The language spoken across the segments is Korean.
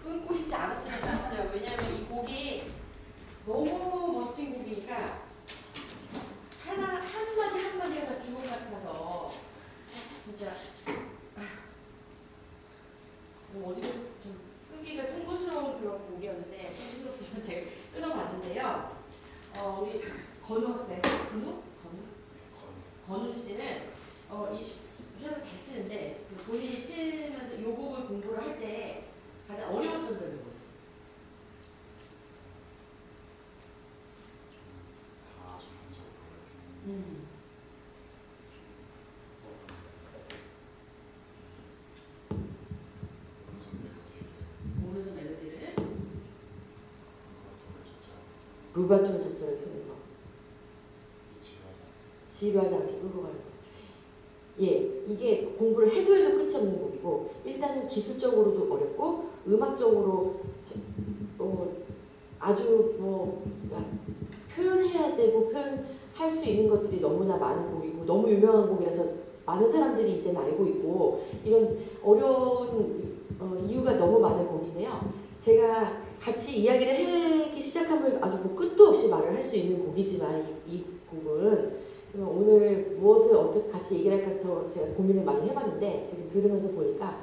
끊고 싶지 않았지만 끊었어요. 왜냐하면 이 곡이 너무 멋진 곡이니까 한마디 한마디가 다 주옥 같아서 진짜 뭐 어디서 좀 끄기가 송구스러운 그런 곡이었는데 송구스럽지만 제가 끊어봤는데요. 우리 건우 학생, 건우 씨는 이 피아노 잘 치는데 본인이 치면서 이 곡을 공부를 할 때 가장 어려웠던 점이 뭐였어요? 오른손 멜로디를 루바톤 접자를 쓰면서 지루하지 않게 끌고 가는 거. 예, 이게 공부를 해도 끝이 없는 곡이고 일단은 기술적으로도 어렵고 음악적으로 아주 표현해야 되고 표현할 수 있는 것들이 너무나 많은 곡이고 너무 유명한 곡이라서 많은 사람들이 이제는 알고 있고 이런 어려운 이유가 너무 많은 곡인데요. 제가 같이 이야기를 하기 시작하면 아주 끝도 없이 말을 할 수 있는 곡이지만 이 곡은 정말 오늘 무엇을 어떻게 같이 얘기를 할까 제가 고민을 많이 해봤는데 지금 들으면서 보니까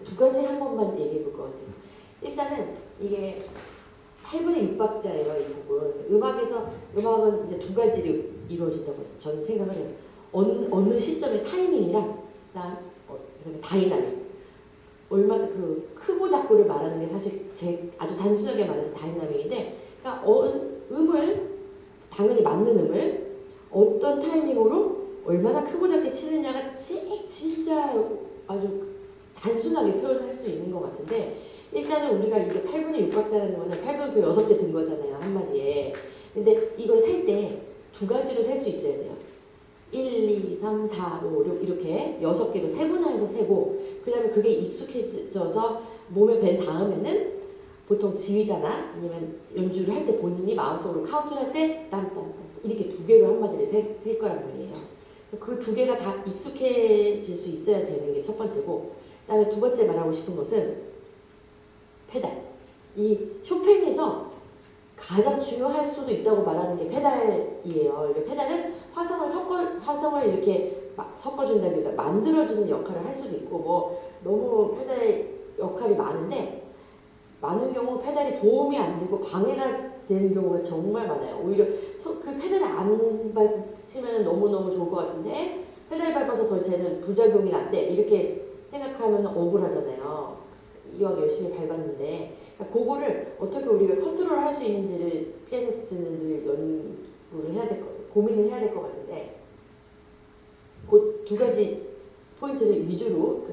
두 가지 한 번만 얘기해 볼 것 같아요. 일단은 이게 8분의 6박자예요. 이 곡은 음악은 이제 두 가지로 이루어진다고 저는 생각을 해요. 어느 시점의 타이밍이랑 그다음에 다이나믹. 얼마나 크고 작고를 말하는 게 사실 아주 단순하게 말해서 다이나믹인데, 그러니까 음을 당연히 맞는 음을 어떤 타이밍으로 얼마나 크고 작게 치느냐가 진짜 아주 단순하게 표현할 수 있는 것 같은데, 일단은 우리가 이게 8분의 6박자라는 거는 8분표 6개 든 거잖아요, 한마디에. 근데 이걸 셀 때 두 가지로 셀 수 있어야 돼요. 1, 2, 3, 4, 5, 6 이렇게 6개로 세분화해서 세고, 그 다음에 그게 익숙해져서 몸에 밴 다음에는 보통 지휘자나 아니면 연주를 할 때 본인이 마음속으로 카운트를 할 때 딴딴딴 이렇게 두 개로 한마디를 셀 거란 말이에요. 그 두 개가 다 익숙해질 수 있어야 되는 게 첫 번째고, 그 다음에 두 번째 말하고 싶은 것은 페달. 이 쇼팽에서 가장 중요할 수도 있다고 말하는 게 페달이에요. 이게 페달은 화성을 이렇게 섞어준다기보다 만들어주는 역할을 할 수도 있고, 너무 페달의 역할이 많은데, 많은 경우 페달이 도움이 안 되고 방해가 되는 경우가 정말 많아요. 오히려 그 페달을 안 밟히면 너무너무 좋을 것 같은데, 페달 밟아서 더 쟤는 부작용이 난대 이렇게 생각하면 억울하잖아요. 이왕 열심히 밟았는데. 그러니까 그거를 어떻게 우리가 컨트롤 할 수 있는지를 피아니스트는 늘 연구를 해야 될 고민을 해야 될 것 같은데, 그 두 가지 포인트를 위주로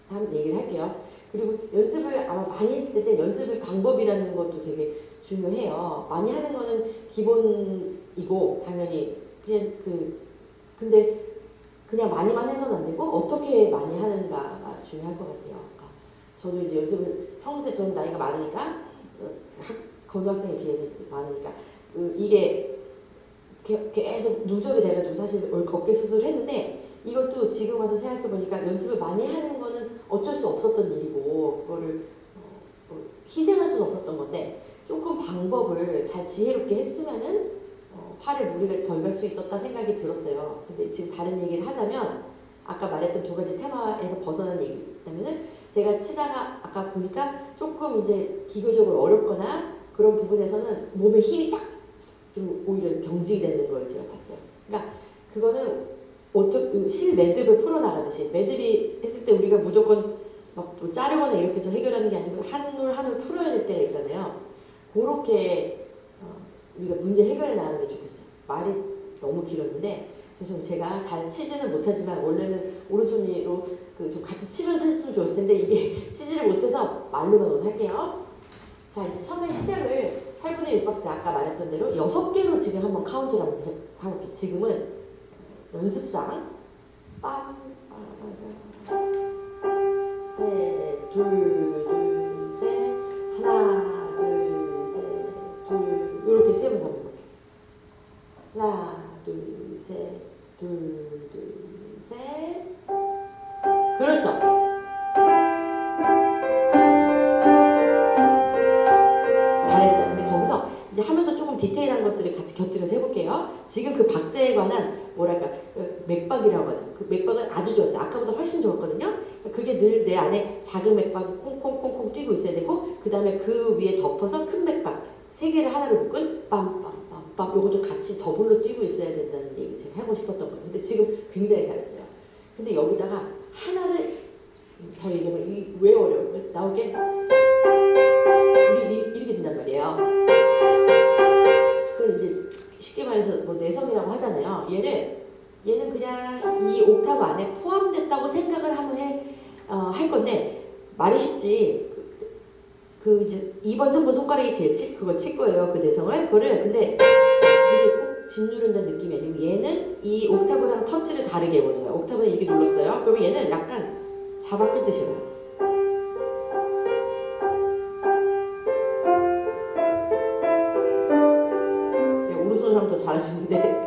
한번 얘기를 할게요. 그리고 연습을 아마 많이 했을 때 연습의 방법이라는 것도 되게 중요해요. 많이 하는 거는 기본이고 당연히 근데 그냥 많이만 해서는 안 되고 어떻게 많이 하는가가 중요할 것 같아요. 그러니까 저도 이제 연습을 평소에 저는 나이가 많으니까 고등학생에 비해서 많으니까 이게 계속 누적이 돼가지고 사실 어깨 수술을 했는데, 이것도 지금 와서 생각해보니까 연습을 많이 하는 거는 어쩔 수 없었던 일이고 그거를 희생할 수는 없었던 건데, 조금 방법을 잘 지혜롭게 했으면은 팔에 무리가 덜 갈 수 있었다 생각이 들었어요. 근데 지금 다른 얘기를 하자면, 아까 말했던 두 가지 테마에서 벗어난 얘기라면은, 제가 치다가 아까 보니까 조금 이제 기교적으로 어렵거나 그런 부분에서는 몸에 힘이 딱 좀 오히려 경직되는 걸 제가 봤어요. 그러니까 그거는 실 매듭을 풀어나가듯이, 매듭이 했을 때 우리가 무조건 막 뭐 자르거나 이렇게 해서 해결하는 게 아니고 한 올 한 올 풀어야 될 때가 있잖아요. 그렇게 우리가 문제 해결해 나가는 게 좋겠어요. 말이 너무 길었는데 죄송해요. 제가 잘 치지는 못하지만 원래는 오른손으로 좀 같이 치면서 했으면 좋았을 텐데 이게 치지를 못해서 말로만 오늘 할게요. 자, 이제 처음에 시작을 8분의 6박자 아까 말했던 대로 6개로 지금 한번 카운트를 하면서 해볼게요. 지금은 연습상 빰, 셋, 둘, 셋, 하나, 둘, 셋, 둘, 이렇게 세면서 한번 해볼게요. 하나, 둘, 셋, 둘, 셋. 그렇죠. 디테일한 것들을 같이 곁들여서 해볼게요. 지금 그 박자에 관한 뭐랄까 그 맥박이라고 하죠. 그 맥박은 아주 좋았어요. 아까보다 훨씬 좋았거든요. 그게 늘 내 안에 작은 맥박이 콩콩콩콩 뛰고 있어야 되고 그 다음에 그 위에 덮어서 큰 맥박 세 개를 하나로 묶은 빰빰빰빰 요것도 같이 더블로 뛰고 있어야 된다는 얘기 제가 하고 싶었던 거예요. 근데 지금 굉장히 잘했어요. 근데 여기다가 하나를 더 얘기하면 왜 어려워요? 나오게 우리 이렇게 된단 말이에요. 그건 이제 쉽게 말해서 뭐 내성이라고 하잖아요. 얘는 그냥 이 옥타브 안에 포함됐다고 생각을 하면 할 건데 말이 쉽지. 그 이제 2번, 3번 손가락에 그걸 칠 거예요. 그 내성을. 그거를 근데 이게 꼭 짓누른다는 느낌이 아니고 얘는 이 옥타브랑 터치를 다르게 해보는 거예요. 옥타브는 이렇게 눌렀어요. 그러면 얘는 약간 잡아 끌듯이 해요. 네, 오른손 사람 더 잘하시는데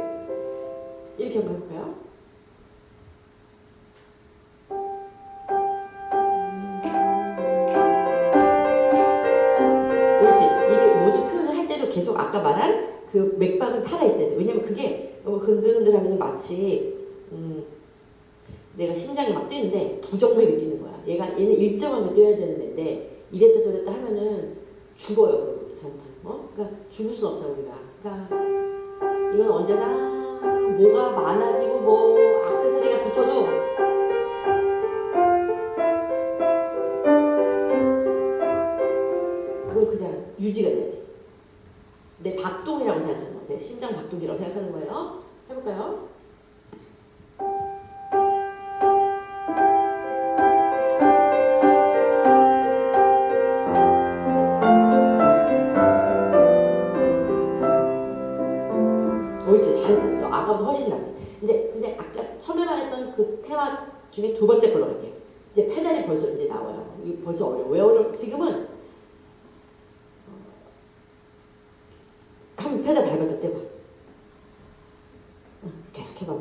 이렇게 한번 해볼까요? 그렇지. 이게 모든 표현을 할 때도 계속 아까 말한 그 맥박은 살아있어야 돼. 왜냐면 그게 너무 흔들흔들하면 마치 내가 심장이 막 뛰는데 부정맥이 뛰는 거야. 얘는 일정하게 뛰어야 되는 애인데 이랬다 저랬다 하면은 죽어요. 잘못하면. 그러니까 죽을 순 없잖아 우리가. 그러니까 이건 언제나 뭐가 많아지고 뭐 액세서리가 붙어도 그건 그냥 유지가 돼야 돼. 내 박동이라고 생각하는 거야. 내 심장 박동이라고 생각하는 거예요. 해볼까요? 옳지, 잘했어. 너 아까보다 훨씬 낫어. 근데 아까 처음에 말했던 그 테마 중에 두 번째 걸로 갈게요. 이제 페달이 벌써 이제 나와요. 이게 벌써 어려워. 왜 어려워? 지금은 한번 페달 밟았다 떼봐. 계속 해봐.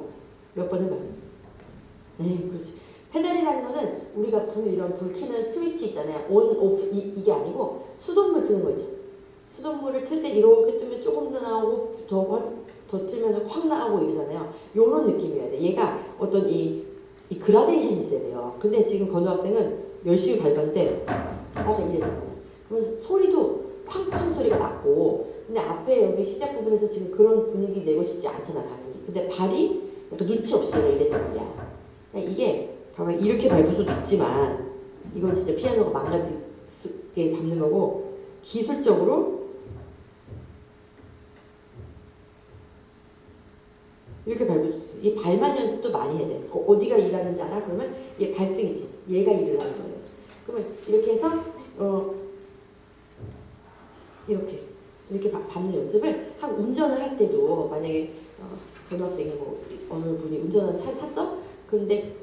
몇 번 해봐요. 네, 그렇지. 페달이라는 거는 우리가 이런 불 켜는 스위치 있잖아요. 온, 오프 이게 아니고 수돗물 트는 거 있죠. 수돗물을 틀 때 이렇게 뜨면 조금 더 나오고 더 틀면 확 나오고 이러잖아요. 요런 느낌이어야 돼. 얘가 어떤 이 그라데이션이 있어야 돼요. 근데 지금 건우 학생은 열심히 밟았는데 약간 이랬단 말이야. 그러면 소리도 쾅쾅 소리가 났고 근데 앞에 여기 시작 부분에서 지금 그런 분위기 내고 싶지 않잖아 당연히. 근데 발이 약간 눈치 없어요. 이랬단 말이야. 그러니까 이게 가만 이렇게 밟을 수도 있지만 이건 진짜 피아노가 망가지게 밟는 거고 기술적으로 이렇게 밟을 수 있어요. 이 발만 연습도 많이 해야 돼. 어디가 일하는지 알아? 그러면 얘 발등이지. 얘가 일을 하는 거예요. 그러면 이렇게 해서 이렇게 밟는 연습을 하고 운전을 할 때도 만약에 고등학생이 뭐 어느 분이 운전하는 차를 탔어? 근데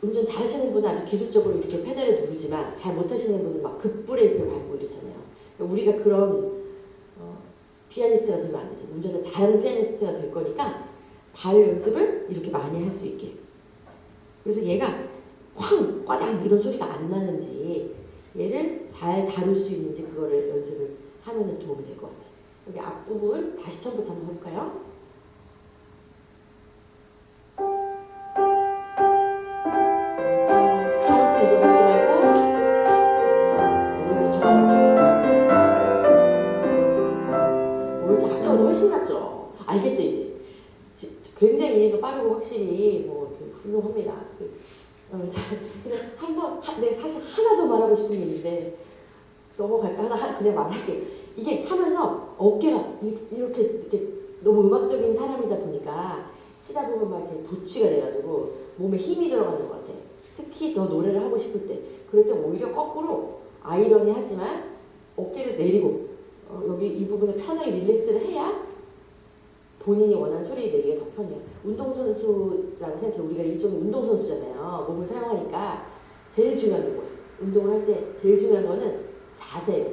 운전 잘하시는 분은 아주 기술적으로 이렇게 페달을 누르지만 잘 못하시는 분은 막 급브레이크를 밟고 이렇잖아요. 그러니까 우리가 그런 피아니스트가 되면 안 되지. 운전을 잘하는 피아니스트가 될 거니까 발 연습을 이렇게 많이 할 수 있게. 그래서 얘가 쾅! 꽈당! 이런 소리가 안 나는지 얘를 잘 다룰 수 있는지 그거를 연습을 하면 도움이 될 것 같아요. 여기 앞부분 다시 처음부터 한번 해볼까요? 카운트 잊어버리지 말고 옳지, 좋아요. 옳지, 아까보다 훨씬 낫죠? 알겠죠 이제? 굉장히 이해가 빠르고 확실히 뭐 훌륭합니다. 근데 네, 사실 하나 더 말하고 싶은 게 있는데 넘어갈까? 그냥 말할게요. 이게 하면서 어깨가 이렇게 너무 음악적인 사람이다 보니까 치다 보면 막 이렇게 도취가 돼가지고 몸에 힘이 들어가는 것 같아. 특히 더 노래를 하고 싶을 때. 그럴 때 오히려 거꾸로 아이러니하지만 어깨를 내리고 여기 이 부분을 편하게 릴렉스를 해야 본인이 원하는 소리를 내기가 더 편해요. 운동선수라고 생각해. 우리가 일종의 운동선수잖아요. 몸을 사용하니까 제일 중요한 게 뭐예요? 운동을 할 때 제일 중요한 거는 자세예요.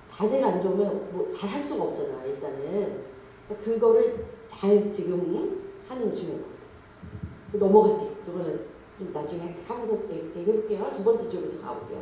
자세가 안 좋으면 뭐 잘 할 수가 없잖아. 일단은. 그러니까 그거를 잘 지금 하는 게 중요한 것 같아요. 넘어갈게요. 그거는 좀 나중에 하면서 얘기해볼게요. 두 번째 쪽부터 가볼게요.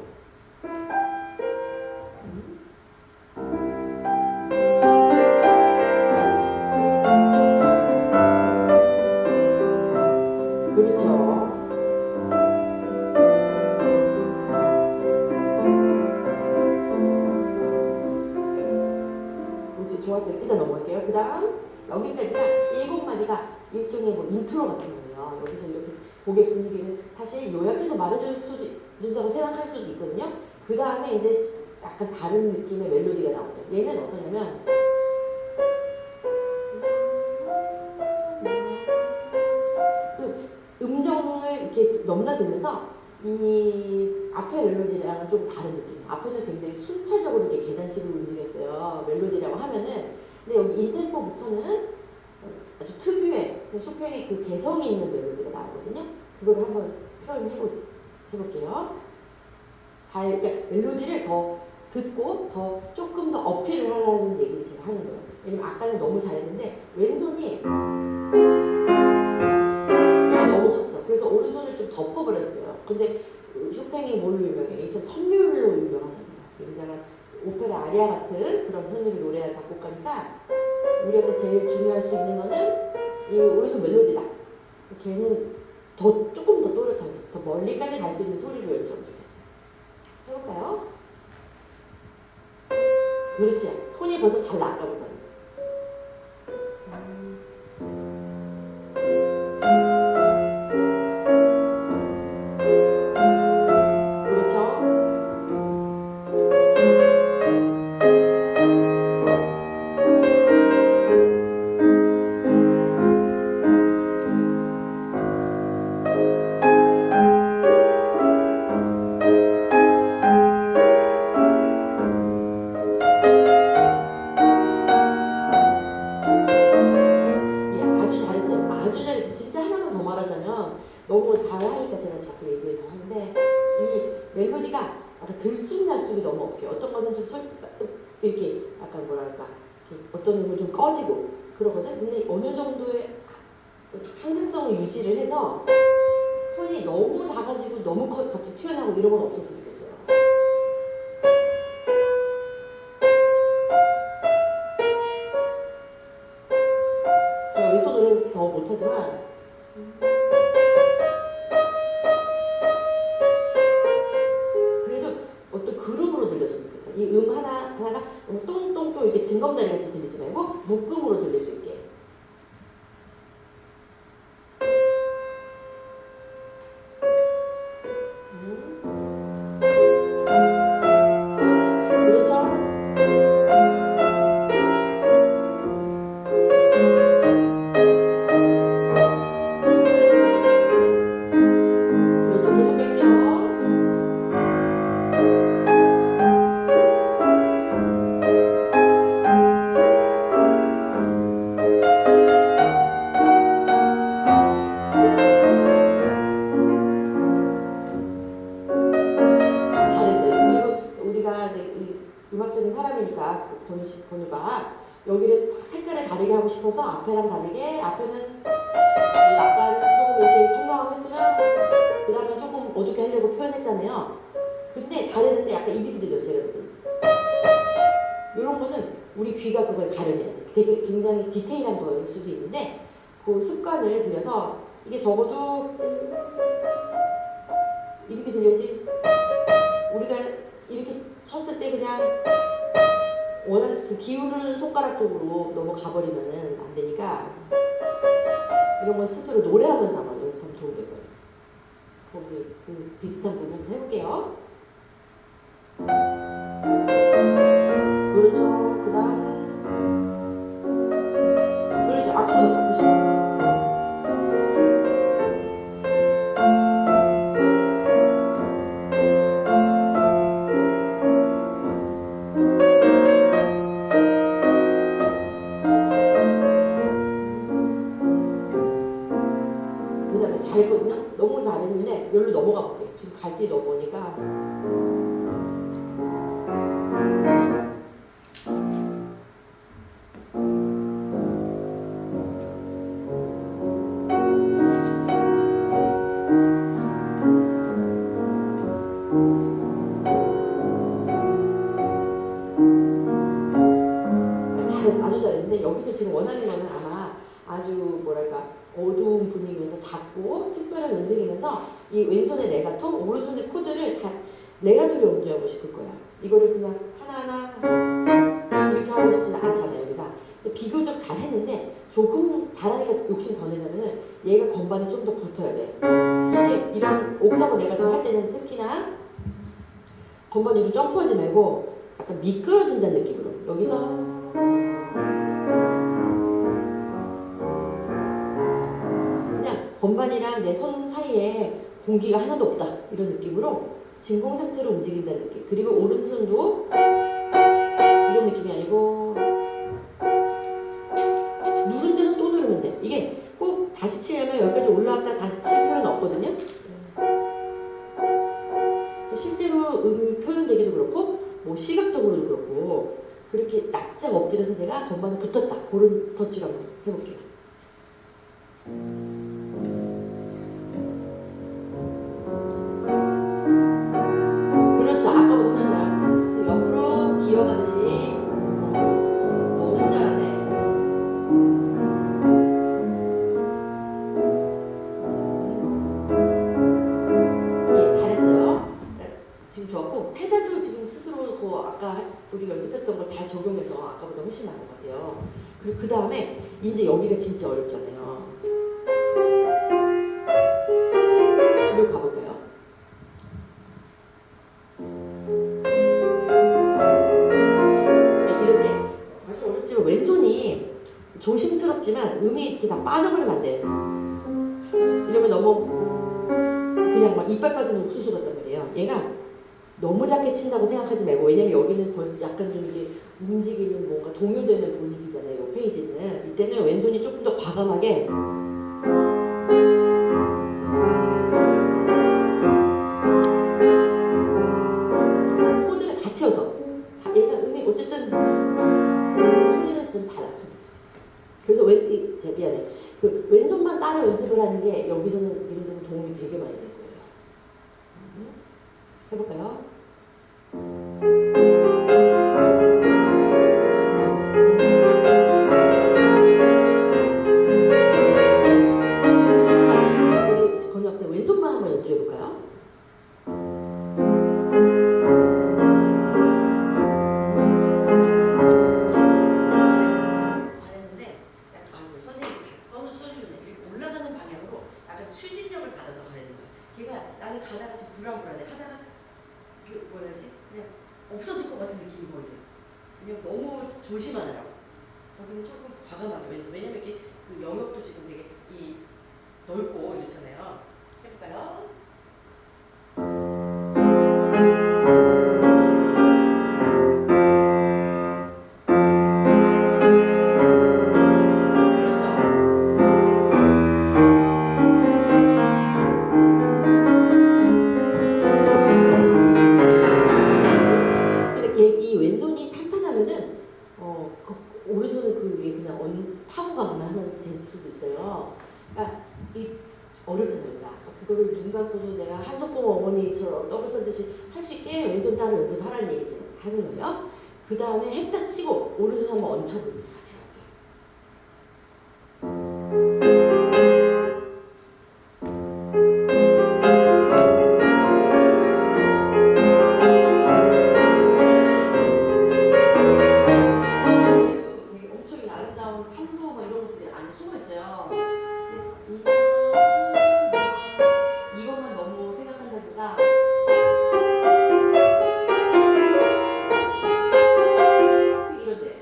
좋았어요. 일단 넘어갈게요. 그 다음 여기까지가 7마디가 일종의 뭐 인트로 같은 거예요. 여기서 이렇게 곡의 분위기를 사실 요약해서 말해줄 수도 있다고 생각할 수도 있거든요. 그 다음에 이제 약간 다른 느낌의 멜로디가 나오죠. 얘는 어떠냐면 그 음정을 이렇게 넘나들면서 이 앞에 멜로디랑은 좀 다른 느낌이에요. 앞에는 굉장히 순차적으로 이렇게 계단식으로 움직였어요. 멜로디라고 하면은. 근데 여기 인템포부터는 아주 특유의 쇼팽의 그 개성이 있는 멜로디가 나오거든요. 그걸 한번 해볼게요. 그러니까 멜로디를 더 듣고 더 조금 더 어필을 하려는 얘기를 제가 하는 거예요. 왜냐면 아까는 너무 잘했는데 왼손이 이게 너무 컸어. 그래서 오른손을 좀 덮어버렸어요. 근데 쇼팽이 뭘로 유명해? 이제 선율로 유명하잖아요. 굉장한 오페라 아리아 같은 그런 선율을 노래할 작곡가니까 우리한테 제일 중요할 수 있는 거는 이 오른손 멜로디다. 걔는 조금 더 또렷하게, 더 멀리까지 갈 수 있는 소리로 연주하면 좋겠어요. 해볼까요? 그렇지. 톤이 벌써 달라, 아까보다는. 그렇죠. 너무 잘하니까 제가 자꾸 얘기를 더 하는데 이 멜로디가 약간 들쑥날쑥이 너무 없게 어떤 거는 좀 이렇게 약간 뭐랄까 이렇게 어떤 음은 좀 꺼지고 그러거든. 근데 어느 정도의 항상성을 유지를 해서 톤이 너무 작아지고 너무 갑자기 튀어나오고 이런 건 없었으면 좋겠어요. 제가 왼손 노래에서 더 못하지만 어떤 그룹으로 들렸으면 좋겠어요. 이 하나가 너무 똥똥똥 이렇게 징검다리 같이 들리지 말고 묶음으로 들릴 수 있게. 그렇죠? 그렇죠. 계속 뺄게요. 음악적인 사람이니까 그 권유가 여기를 딱 색깔을 다르게 하고 싶어서 앞에랑 다르게 앞에는 약간 조금 이렇게 선명하게 쓰면 그 다음에 조금 어둡게 하려고 표현했잖아요. 근데 잘했는데 약간 이렇게 들렸어요. 이런 거는 우리 귀가 그걸 가려내야 돼. 되게 굉장히 디테일한 거일 수도 있는데 그 습관을 들여서 이게 적어도 이렇게 들려야지 우리가 이렇게 쳤을 때 그냥 원하는 그 기울는 손가락 쪽으로 너무 가버리면은 안 되니까 이런 건 스스로 노래하면서 아마 연습하면 도움이 될 거예요. 거기 그 비슷한 부분 한번 해볼게요. 그렇죠. 그 다음 그렇죠. 앞으로 가보시죠. 잘했거든요? 너무 잘했는데 여기로 넘어가 볼게요. 지금 갈 때 넘어오니까 잘했어. 아주 잘했는데 여기서 지금 원하는 거는 아마 아주 뭐랄까 어두운 분위기면서 작고 특별한 음색이면서 이 왼손의 레가토, 오른손의 코드를 다 레가토로 연주하고 싶을 거야. 이거를 그냥 하나하나 이렇게 하고 싶지는 않잖아요. 우리가 근데 비교적 잘 했는데 조금 잘하니까 욕심 더 내자면은 얘가 건반에 좀 더 붙어야 돼. 이게 이런 옥타브 내가 더 할 때는 특히나 건반 위로 점프하지 말고 약간 미끄러진다는 느낌으로 여기서 그냥 건반이랑 내 손 사이에 공기가 하나도 없다 이런 느낌으로 진공 상태로 움직인다는 느낌. 그리고 오른손도 이런 느낌이 아니고 누른 데서 또 누르면 돼. 이게 꼭 다시 치려면 여기까지 올라왔다 다시 칠 필요는 없거든요. 실제로 표현되기도 그렇고 뭐 시각적으로도 그렇고 그렇게 납작 엎드려서 내가 건반에 붙었다 그런 터치를 한번 해볼게요. 그렇죠. 아까보다 훨씬 나아요. 그래서 옆으로 기어가듯이 너무 잘하네. 예, 잘했어요. 지금 좋았고 페달도 지금 스스로 그 아까 우리 연습했던 거 잘 적용해서 아까보다 훨씬 나은 것 같아요. 그리고 그 다음에 이제 여기가 진짜 어렵잖아요. 이리로 가볼까요? 네, 이럴 때 아주 어렵지만 왼손이 조심스럽지만 음이 이렇게 다 빠져버리면 안 돼. 이러면 너무 그냥 막 이빨 빠지는 옥수수 같단 말이에요. 얘가 너무 작게 친다고 생각하지 말고 왜냐면 여기는 벌써 약간 좀 이게 움직이는 뭔가 동요되는 분위기잖아요. 이 페이지는 이때는 왼손이 조금 더 과감하게 코드를 다 채워서 얘가 음이 어쨌든 소리는 좀 달랐으면 좋겠어요. 그래서 미안해. 그 왼손만 따로 연습을 하는 게 여기서는 이런 데서 도움이 되게 많이 될 거예요. 해볼까요? 우리 건우 학생 왼손만 한번 연주해볼까요? 잘했는데 선생님이 다 써주네. 이렇게 올라가는 방향으로 약간 추진력을 받아서 가야 되는 거야. 걔가 나는 가다가 지금 불안불안해 하다가 뭐라 해야지? 그냥 없어질 것 같은 느낌이 거든. 왜냐면 너무 조심하느라고. 거기는 조금 과감하게. 왜냐면 이렇게 그 영역도 지금 되게 넓고 이렇잖아요. 해볼까요? 이 왼손이 탄탄하면은 그 오른손은 그 위에 그냥 타고 가기만 하면 될 수도 있어요. 그러니까 이 어렵잖아요. 그러니까 그거를 눈 감고도 내가 한석봉 어머니처럼 더블 썰듯이 할 수 있게 왼손 따로 연습하라는 얘기죠. 하는 거예요. 그 다음에 했다 치고 오른손 한번 얹혀보고 같이 갈게요. 이것만 너무 생각한다기보다 이런데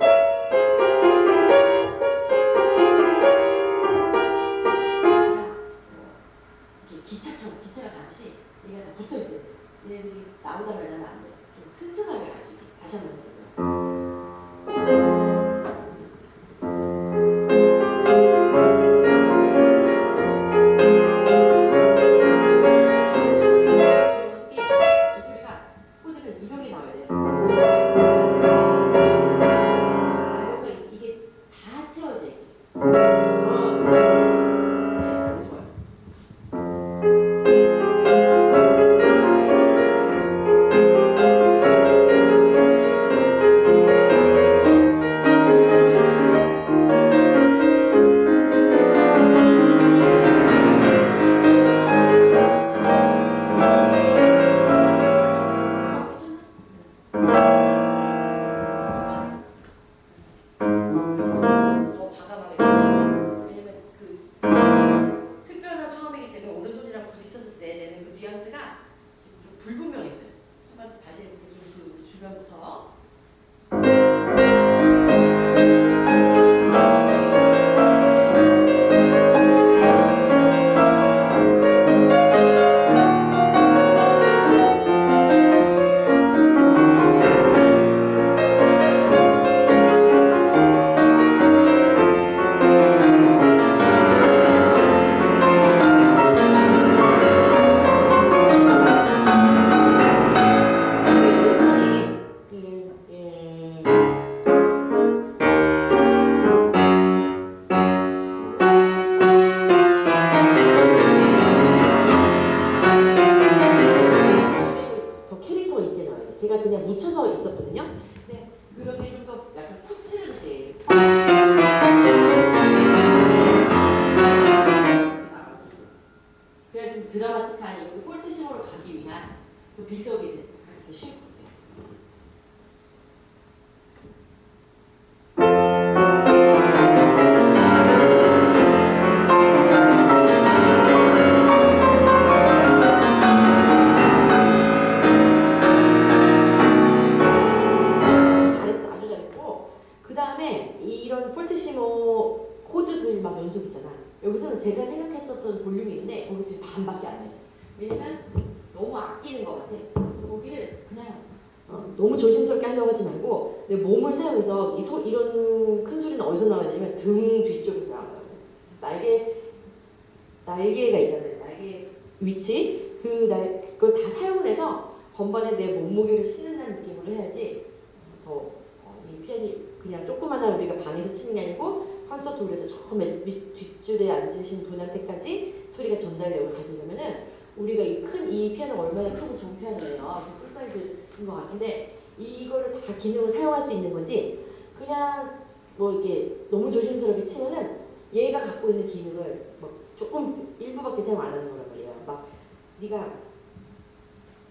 이렇게 기차가 가듯이 얘가 다 붙어 있어야 돼. 얘네들이 나오다 말다면 안 돼. 좀 튼튼하게 갈 수 있게 다시 한번 해볼게요. 왼손이 이게 더 캐릭터가 있게 나와야 돼. 걔가 그냥 묻혀서 있었거든요. 근데 그런 게 좀 더 약간 쿡 찌르듯이 그래야 좀 드라마틱한 이 폴트심으로 가기 위한 그 빌드업이 되게 쉬울 것 같아요. 잘했어, 아주 잘했고. 그 다음에 이런 폴트시모 코드들 막 연습 있잖아. 여기서는 제가 생각했었던 볼륨이 있는데 거기 지금 반밖에 안 돼. 왜냐면 너무 아끼는 것 같아. 거기를 그냥 너무 조심스럽게 하려고 하지 말고 내 몸을 사용해서 이런 큰 소리는 어디서 나와야 되냐면 등 뒤쪽에서 나온다고 생각해요. 날개가 있잖아요. 날개 위치 그걸 다 사용을 해서 번번에 내 몸무게를 싣는다는 느낌으로 해야지 이 피아니 그냥 조그마한 우리가 방에서 치는 게 아니고 콘서트 홀에서 저 맨 뒷줄에 앉으신 분한테까지 소리가 전달되고 가져오려면은 우리가 이 피아노가 얼마나 크고 좋은 피아노예요. 지금 풀사이즈인 것 같은데 이거를 다 기능을 사용할 수 있는 거지 그냥 뭐 이렇게 너무 조심스럽게 치면은 얘가 갖고 있는 기능을 막 조금 일부밖에 사용 안 하는 거란 말이야. 막 네가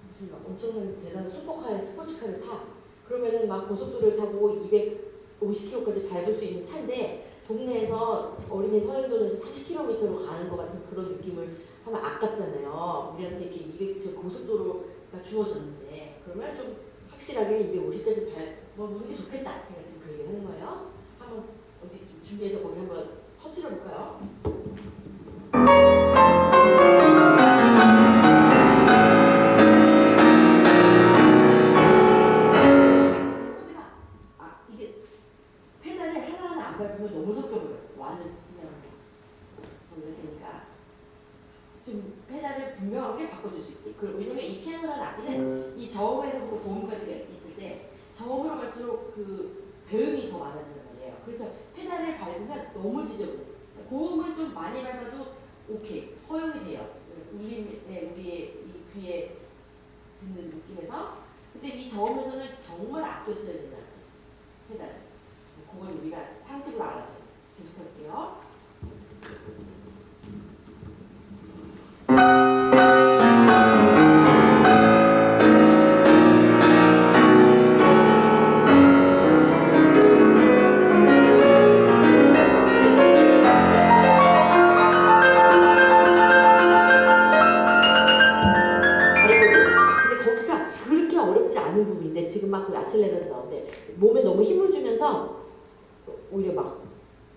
무슨 막 엄청난 대단한 슈퍼카에 스포츠카를 타 그러면은 막 고속도로를 타고 250km까지 밟을 수 있는 차인데 동네에서 어린이 서행전에서 30km로 가는 것 같은 그런 느낌을 하면 아깝잖아요. 우리한테 이렇게 200 고속도로가 주어졌는데 그러면 좀 확실하게 250까지 밟아보는 게 좋겠다. 제가 지금 그 얘기를 하는 거예요. 한번 어디 좀 준비해서 거기 한번 터트려 볼까요? 페달을 하나하나 안 밟으면 너무 섞여버려요. 완전 그냥 되니까 좀 페달을 분명하게 바꿔줄 수 있게. 왜냐면 이 피아노라는 악기는 이 저음에서부터 고음까지 있을 때 저음으로 갈수록 그 배음이 더 많아지는 거예요. 그래서 페달을 밟으면 너무 지저분해요. 고음을 좀 많이 밟아도 오케이 허용이 돼요. 우리의 이 귀에 듣는 느낌에서. 근데 이 저음에서는 정말 아껴 써야 된다. 페달. 그건 우리가 상식으로 알아야 돼요. 계속 할게요. 지금 막 그 아칠레르도 나오는데 몸에 너무 힘을 주면서 오히려 막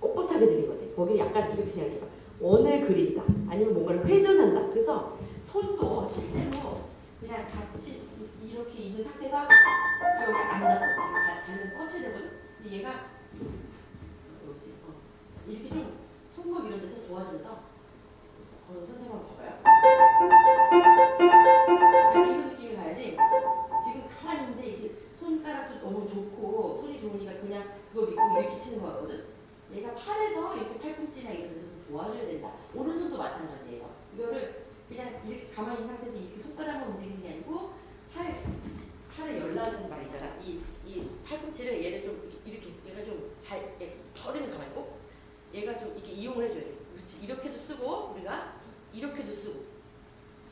뻣뻣하게 들린 것 같아요. 거기를 약간 이렇게 생각해봐. 원을 그린다. 아니면 뭔가를 회전한다. 그래서 손도 실제로 그냥 같이 이렇게 있는 상태에서 여기 안 닿잖아. 달면 뻗쳐야 되거든. 근데 얘가 이렇게 좀 손목 이런 데서 도와주면서 선생님 한번 봐봐요. 이런 느낌이 가야지. 지금 가만히 있는데 이렇게 손가락도 너무 좋고 손이 좋으니까 그냥 그거 믿고 이렇게 치는 거 같거든. 얘가 팔에서 이렇게 팔꿈치나 이런 데서 도와줘야 된다. 오른손도 마찬가지예요. 이거를 그냥 이렇게 가만히 있는 상태에서 이렇게 손가락만 움직이는 게 아니고 팔에 열라는 말 있잖아. 이 팔꿈치를 얘를 좀 이렇게 얘가 좀 잘 처리는 가만히 있고 얘가 좀 이렇게 이용을 해줘야 돼. 그렇지. 이렇게도 쓰고 우리가 이렇게도 쓰고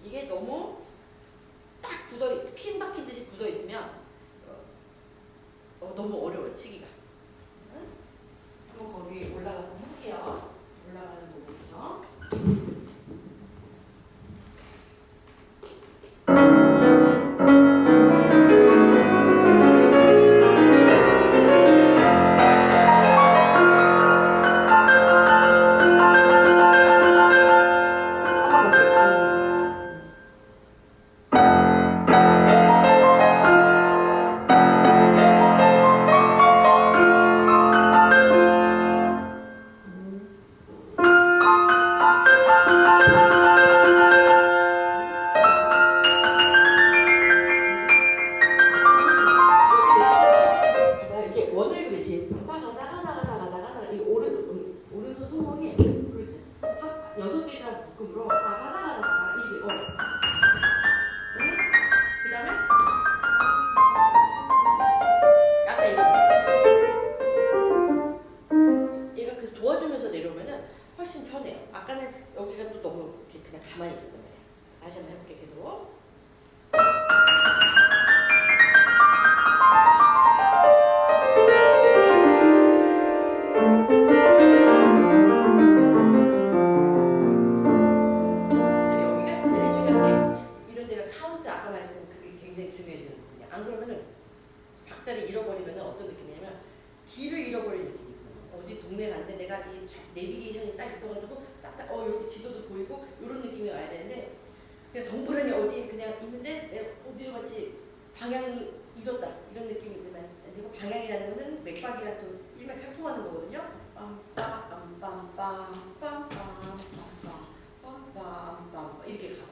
이게 너무 딱 핀 박힌 듯이 굳어 있으면 너무 어려워요 치기가. 그럼 거기 올라가서 할게요. 올라가는 부분부터. 잃어버리면 어떤 느낌이냐면 길을 잃어버린 느낌이 들어요. 어디 동네 갔는데 내가 이 내비게이션이 딱 있어가지고 딱딱 이렇게 지도도 보이고 이런 느낌이 와야 되는데 그냥 덩그러니 어디 그냥 있는데 내가 어디로 갔지 방향이 잃었다 이런 느낌이 들면 그리고 방향이라는 거는 맥박이랑 또 일맥상통하는 거거든요. 빰빰빰빰빰빰빰빰빰빰 이렇게 가요.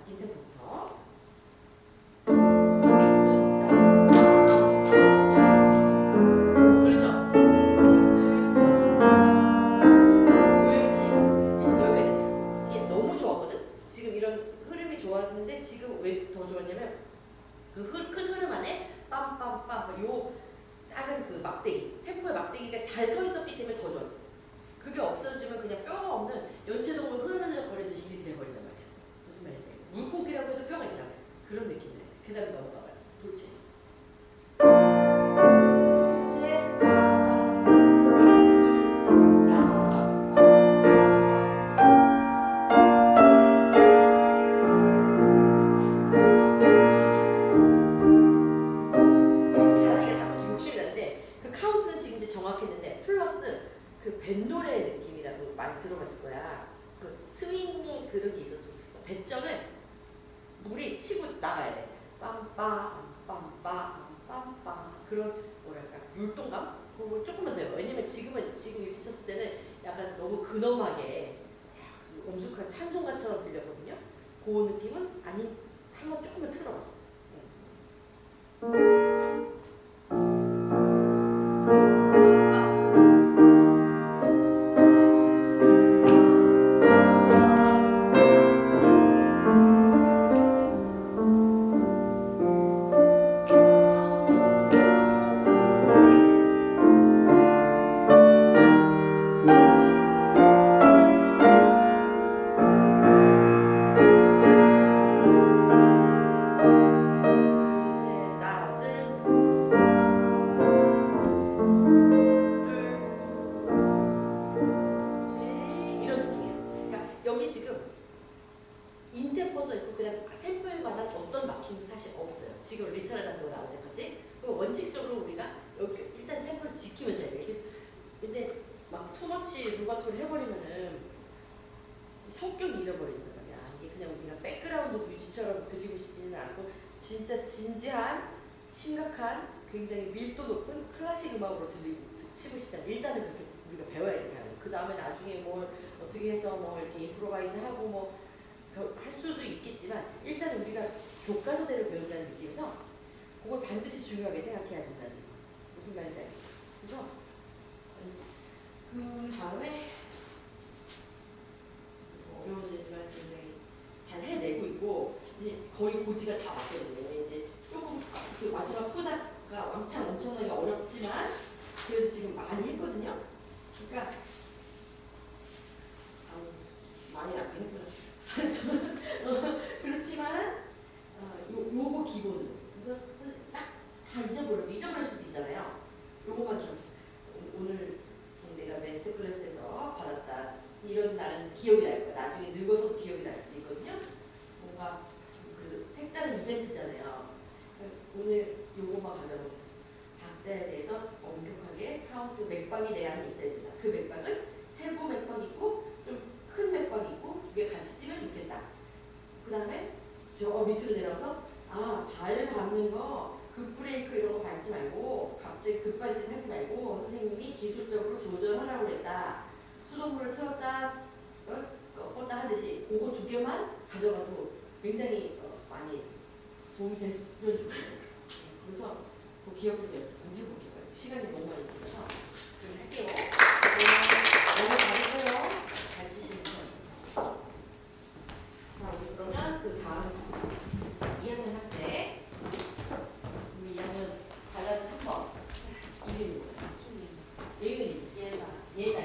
인템포부터. 그렇죠? 옳지. 지금 여기까지. 이게 너무 좋았거든? 지금 이런 흐름이 좋았는데 지금 왜 더 좋았냐면 그 큰 흐름 안에 빰빰빰 요 작은 그 막대기, 템포의 막대기가 잘 서 있었기 때문에 더 좋았어. 그게 없어지면 그냥 뼈가 없는 연체동물 흐르는 거리듯이 이렇게 돼버린단 말이야. 무슨 말인지. 물고기라고 해도 뼈가 있잖아요. 그런 느낌이네. 그 다음에 넘어가봐요. 돌체. 정확했는데 플러스 그 뱃노래 느낌이라고 많이 들어봤을 거야. 그 스윙의 그런 게 있었으면 좋겠어. 배정을 물이 치고 나가야 돼. 빰빰빰빰빰빰 그런 뭐랄까 율동감? 그거 조금만 더 해봐. 왜냐면 지금 이렇게 쳤을 때는 약간 너무 근엄하게 그 엄숙한 찬송가처럼 들렸거든요. 그 느낌은 아니 한번 조금만 틀어봐. 여기 지금 인템포 써 있고 그냥 템포에 관한 어떤 막힘도 사실 없어요. 지금 리터럴 단도가 나올 때까지. 그럼 원칙적으로 우리가 여기 일단 템포를 지키면서 해야 돼. 근데 막 투머치 루바토를 해버리면은 성격이 잃어버리는 거야. 이게 그냥 우리가 백그라운드 뮤지처럼 들리고 싶지는 않고 진짜 진지한, 심각한, 굉장히 밀도 높은 클래식 음악으로 치고 싶잖아. 일단은 그렇게 우리가 배워야지 당연히. 그 다음에 나중에 뭘 어떻게 해서 뭐 이렇게 임프로바이즈 하고 뭐 할 수도 있겠지만 일단 우리가 교과서대로 배운다는 느낌에서 그걸 반드시 중요하게 생각해야 된다는 무슨 말인지 알겠죠? 그래서 그 다음에 어려워지지만 굉장히 잘 해내고 있고 이제 거의 고지가 다 왔어요. 이제 조금 그 마지막 후다가 왕창 엄청나게 어렵지만 그래도 지금 많이 했거든요. 그러니까 많이 나쁘니까 그렇지만 요거 기본으로 그래서 딱 다 잊어버릴 수도 있잖아요. 요거만 기억. 오늘 내가 매스 클래스에서 받았다 이런 날은 기억이 날 거야. 나중에 늙어서도 기억이 날 수도 있거든요. 뭔가 그 색다른 이벤트잖아요. 오늘 요거만 가져보겠습니다. 박자에 대해서 엄격하게 카운트 맥박이 내 안에 있어야 된다. 그 맥박은 세부 맥박 있고 좀 큰 맥박이 있고 두 개 같이 뛰면 좋겠다. 그 다음에 저 밑으로 내려서 발 밟는 거 급브레이크 이런 거 밟지 말고 갑자기 급발진 하지 말고 선생님이 기술적으로 조절하라고 그랬다. 수동물을 틀었다 껐다 하듯이 그거 두 개만 가져가도 굉장히 많이 도움이 됐으면 좋겠어요. 그래서 그거 기억해서 연습 좀 해볼게요. 시간이 너무 많이 지나서 좀 할게요. 너무 잘했어요. 잘 치시면 자, 우리 그러면 그 다음 2학년 학생 우리 2학년 발라드 3번 이름이 예은이 얘나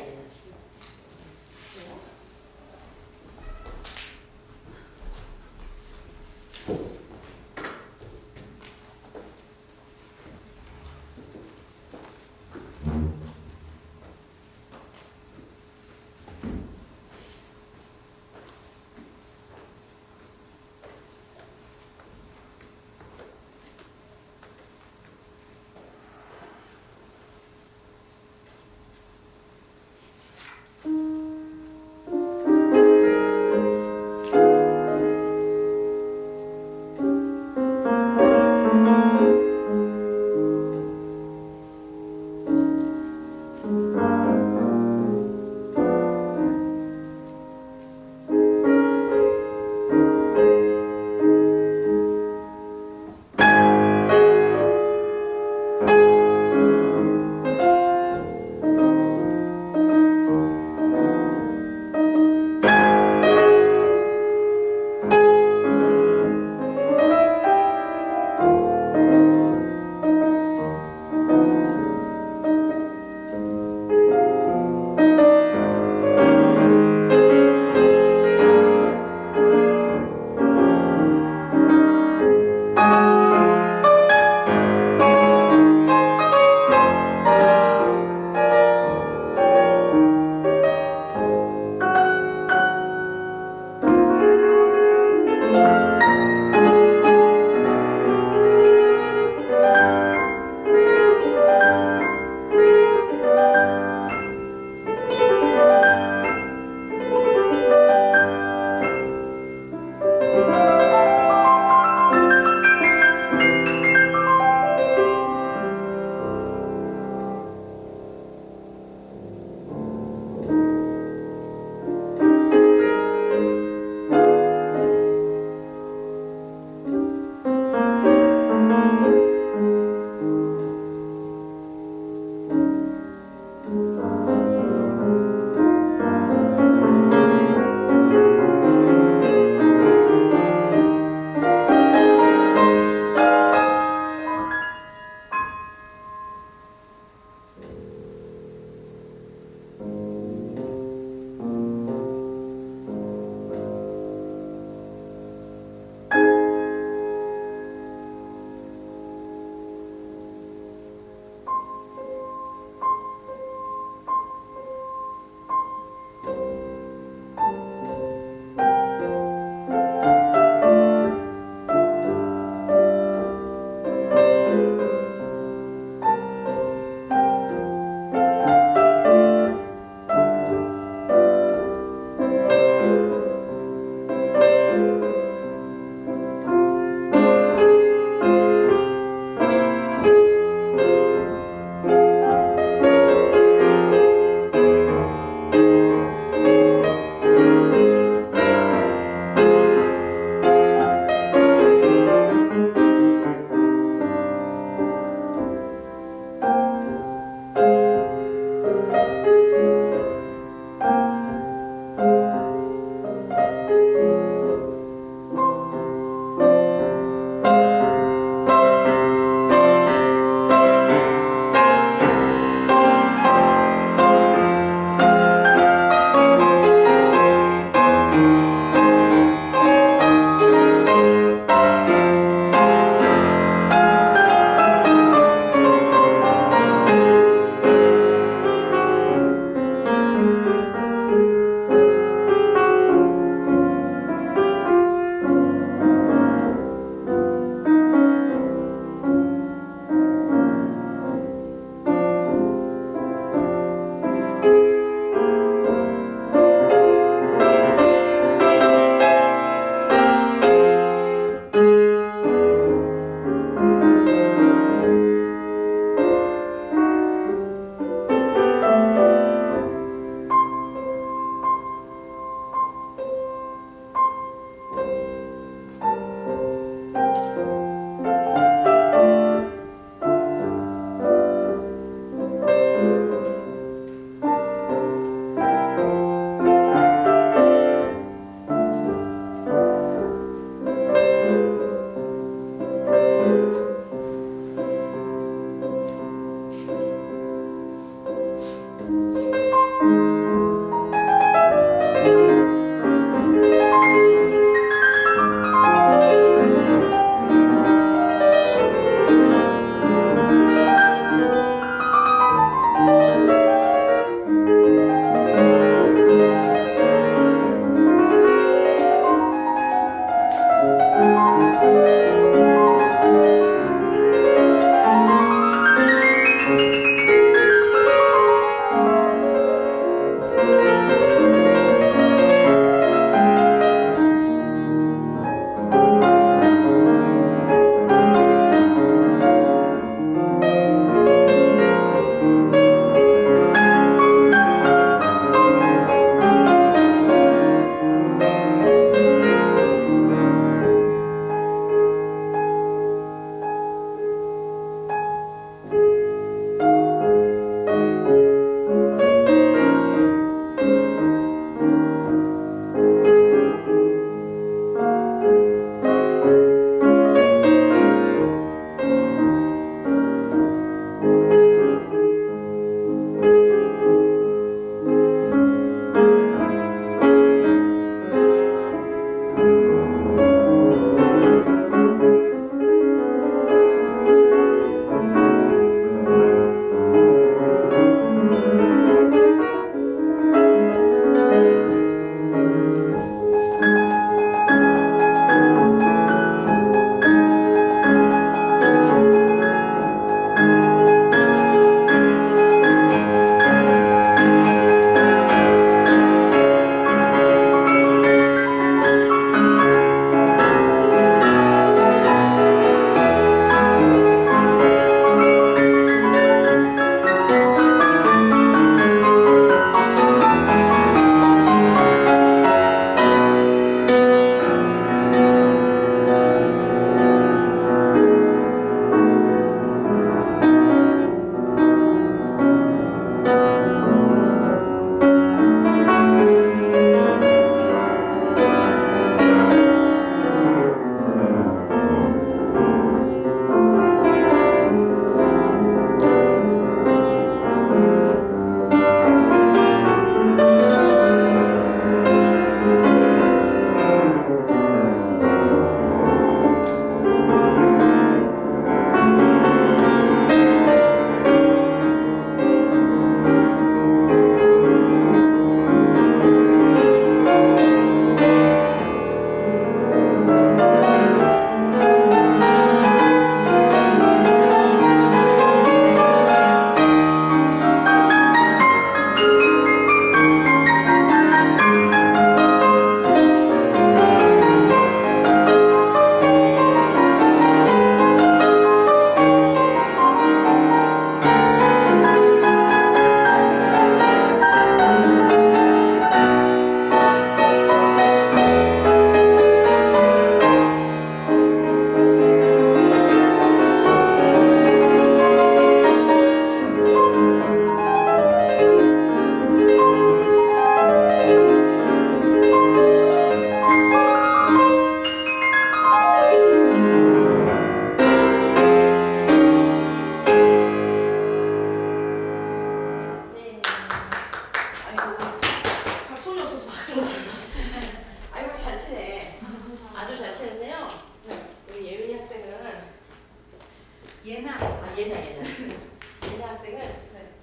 예나 학생은 네.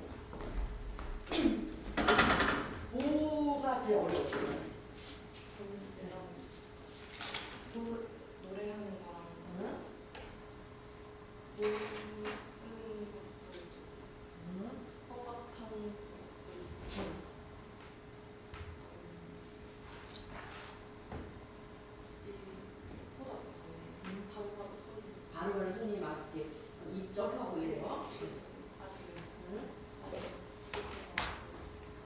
뭐가 제일 어려웠어요? 저는 얘랑 노래하는 거랑 응? 노 쓰는 것도 좀 뻑뻑한 것도 있고 이 코다 바로바로 소리 바로바로 손이 막 이렇게 입 점하고 이런 거? 아직은 응? 아직 부족한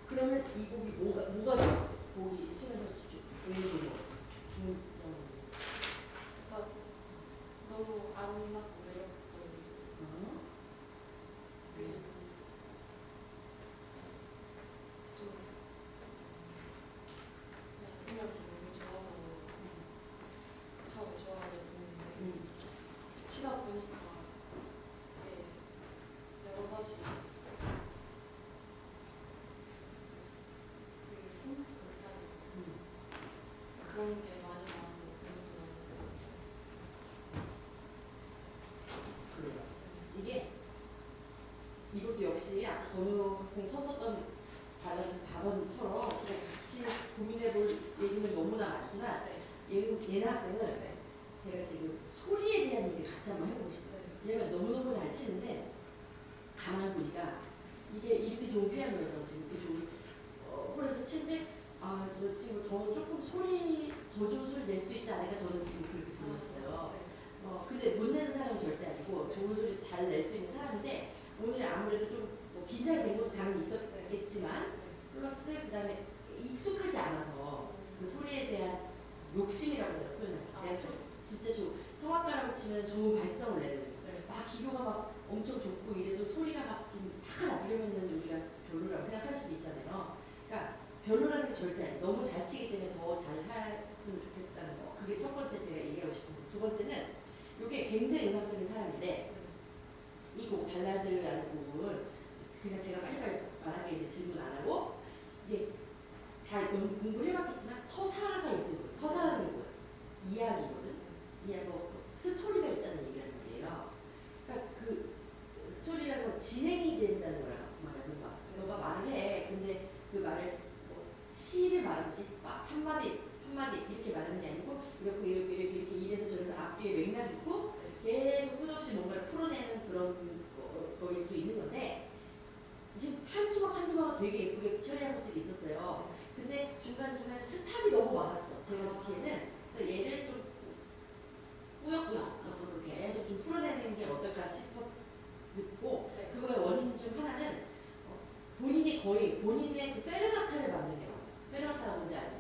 그러면 이 곡이 뭐가 됐어? 곡이 치면서 좀 거 너무 안 맞고 매력적인 그리고 좀 그냥 음악이 너무 좋아서 처음에 좋아하게 됐는데 치다 보니까 이게 여러 가지 그손 골짜기 그런 게 많이 나와서 그래요. 이게 이것도 역시 아까 건우 학생이 쳤었던 발라드 4번처럼 같이 고민해볼 얘기는 너무나 많지만 예나 학생은 제가 지금 소리에 대한 얘기를 같이 한번 해보고 싶어요. 왜냐면 너무너무 잘 치는데 가만히 보니까 이게 이렇게 좋은 피아노에서 지금 이렇게 좋은 홀에서 치는데 저 친구 더 조금 더 좋은 소리 낼 수 있지 않을까 저는 지금 그렇게 들렸어요. 근데 못 내는 사람은 절대 아니고 좋은 소리 잘 낼 수 있는 사람인데 오늘 아무래도 좀뭐 긴장이 된 것도 당연히 있었겠지만 플러스 그 다음에 익숙하지 않아서 그 소리에 대한 욕심이라고 제가 표현합니다. 내가 진짜 성악가라고 치면 좋은 발성을 내는 막 기교가 막 엄청 좋고 이래도 소리가 막 좀 탁하다 이러면은 우리가 별로라고 생각할 수도 있잖아요. 그러니까 별로라는 게 절대 아니에요. 너무 잘 치기 때문에 더 잘 했으면 좋겠다는 거. 그게 첫 번째 제가 얘기하고 싶은 거. 두 번째는 이게 굉장히 음악적인 사람인데 이 곡 발라드라는 곡은 그냥 제가 빨리빨리 말한 게 이제 질문 안 하고 이게 다 공부를 해봤겠지만 서사가 있는 거예요. 서사라는 건 이야기거든. 뭐 스토리가 있다는 얘기라는 말이에요. 그러니까 그 스토리라는 건 진행이 된다는 거라고 말하는 거야. 너가 말을 해. 근데 그 말을 시를 말하듯이 막 한마디 이렇게 말하는 게 아니고 이렇게 이래서 저래서 앞뒤에 맥락이 있고 계속 끝없이 뭔가를 풀어내는 그런 거일 수 있는 건데 지금 한두 방 되게 예쁘게 처리한 것들이 있었어요. 근데 중간중간에 스탑이 너무 많았어. 제가 듣기에는 그래서 얘를 좀 꾸역꾸역 계속 좀 풀어내는 게 어떨까 싶었고 그거의 원인 중 하나는 본인이 거의 본인의 그 페르마타를 만든 게 나왔어. 페르마타가 뭔지 알지?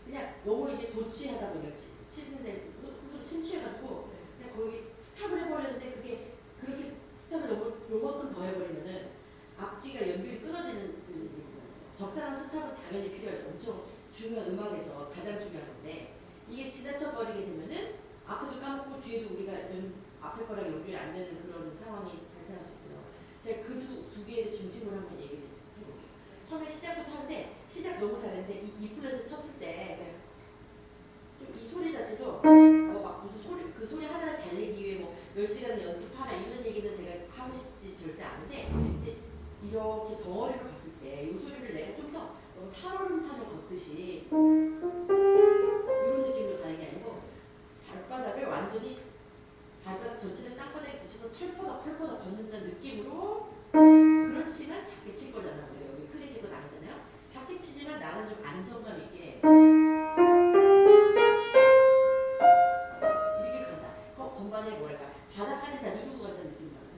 그냥 너무 이게 도취하다 보니까 치는데 스스로 심취해가지고 그냥 거기 스탑을 해버렸는데 그게 그렇게 스탑을 너무 요만큼 더 해버리면은 앞뒤가 연결이 끊어지는 그 일이거든요. 적당한 스탑은 당연히 필요하죠. 엄청 중요한 음악에서 가장 중요한 건데 이게 지나쳐 버리게 되면은 앞에도 까먹고 뒤에도 우리가 앞에 거랑 연결이 안 되는 그런 상황이 발생할 수 있어요. 제가 그 두 개를 중심으로 한번 얘기를 해볼게요. 처음에 시작부터 하는데 시작 너무 잘했는데 이 플랫을 쳤을 때 좀 이 소리 자체도 막 무슨 소리 그 소리 하나를 잘 내기 위해 뭐 몇 시간 연습하라 이런 얘기는 제가 하고 싶지 절대 않은데 이제 이렇게 덩어리로 봤을 때 이 소리를 내가 좀 더 살얼음판을 걷듯이 이런 느낌으로 가는 게 아니고 발바닥을 완전히 발바닥 전체를 땅바닥에 붙여서 철퍼덕 걷는다는 느낌으로 그렇지만 작게 칠 거잖아. 우리가 여기 크게 칠 건 아니잖아요. 작게 치지만 나는 좀 안정감 있게 이렇게 간다. 건반에 뭐랄까 바닥까지 다 누르고 간다는 느낌이 나는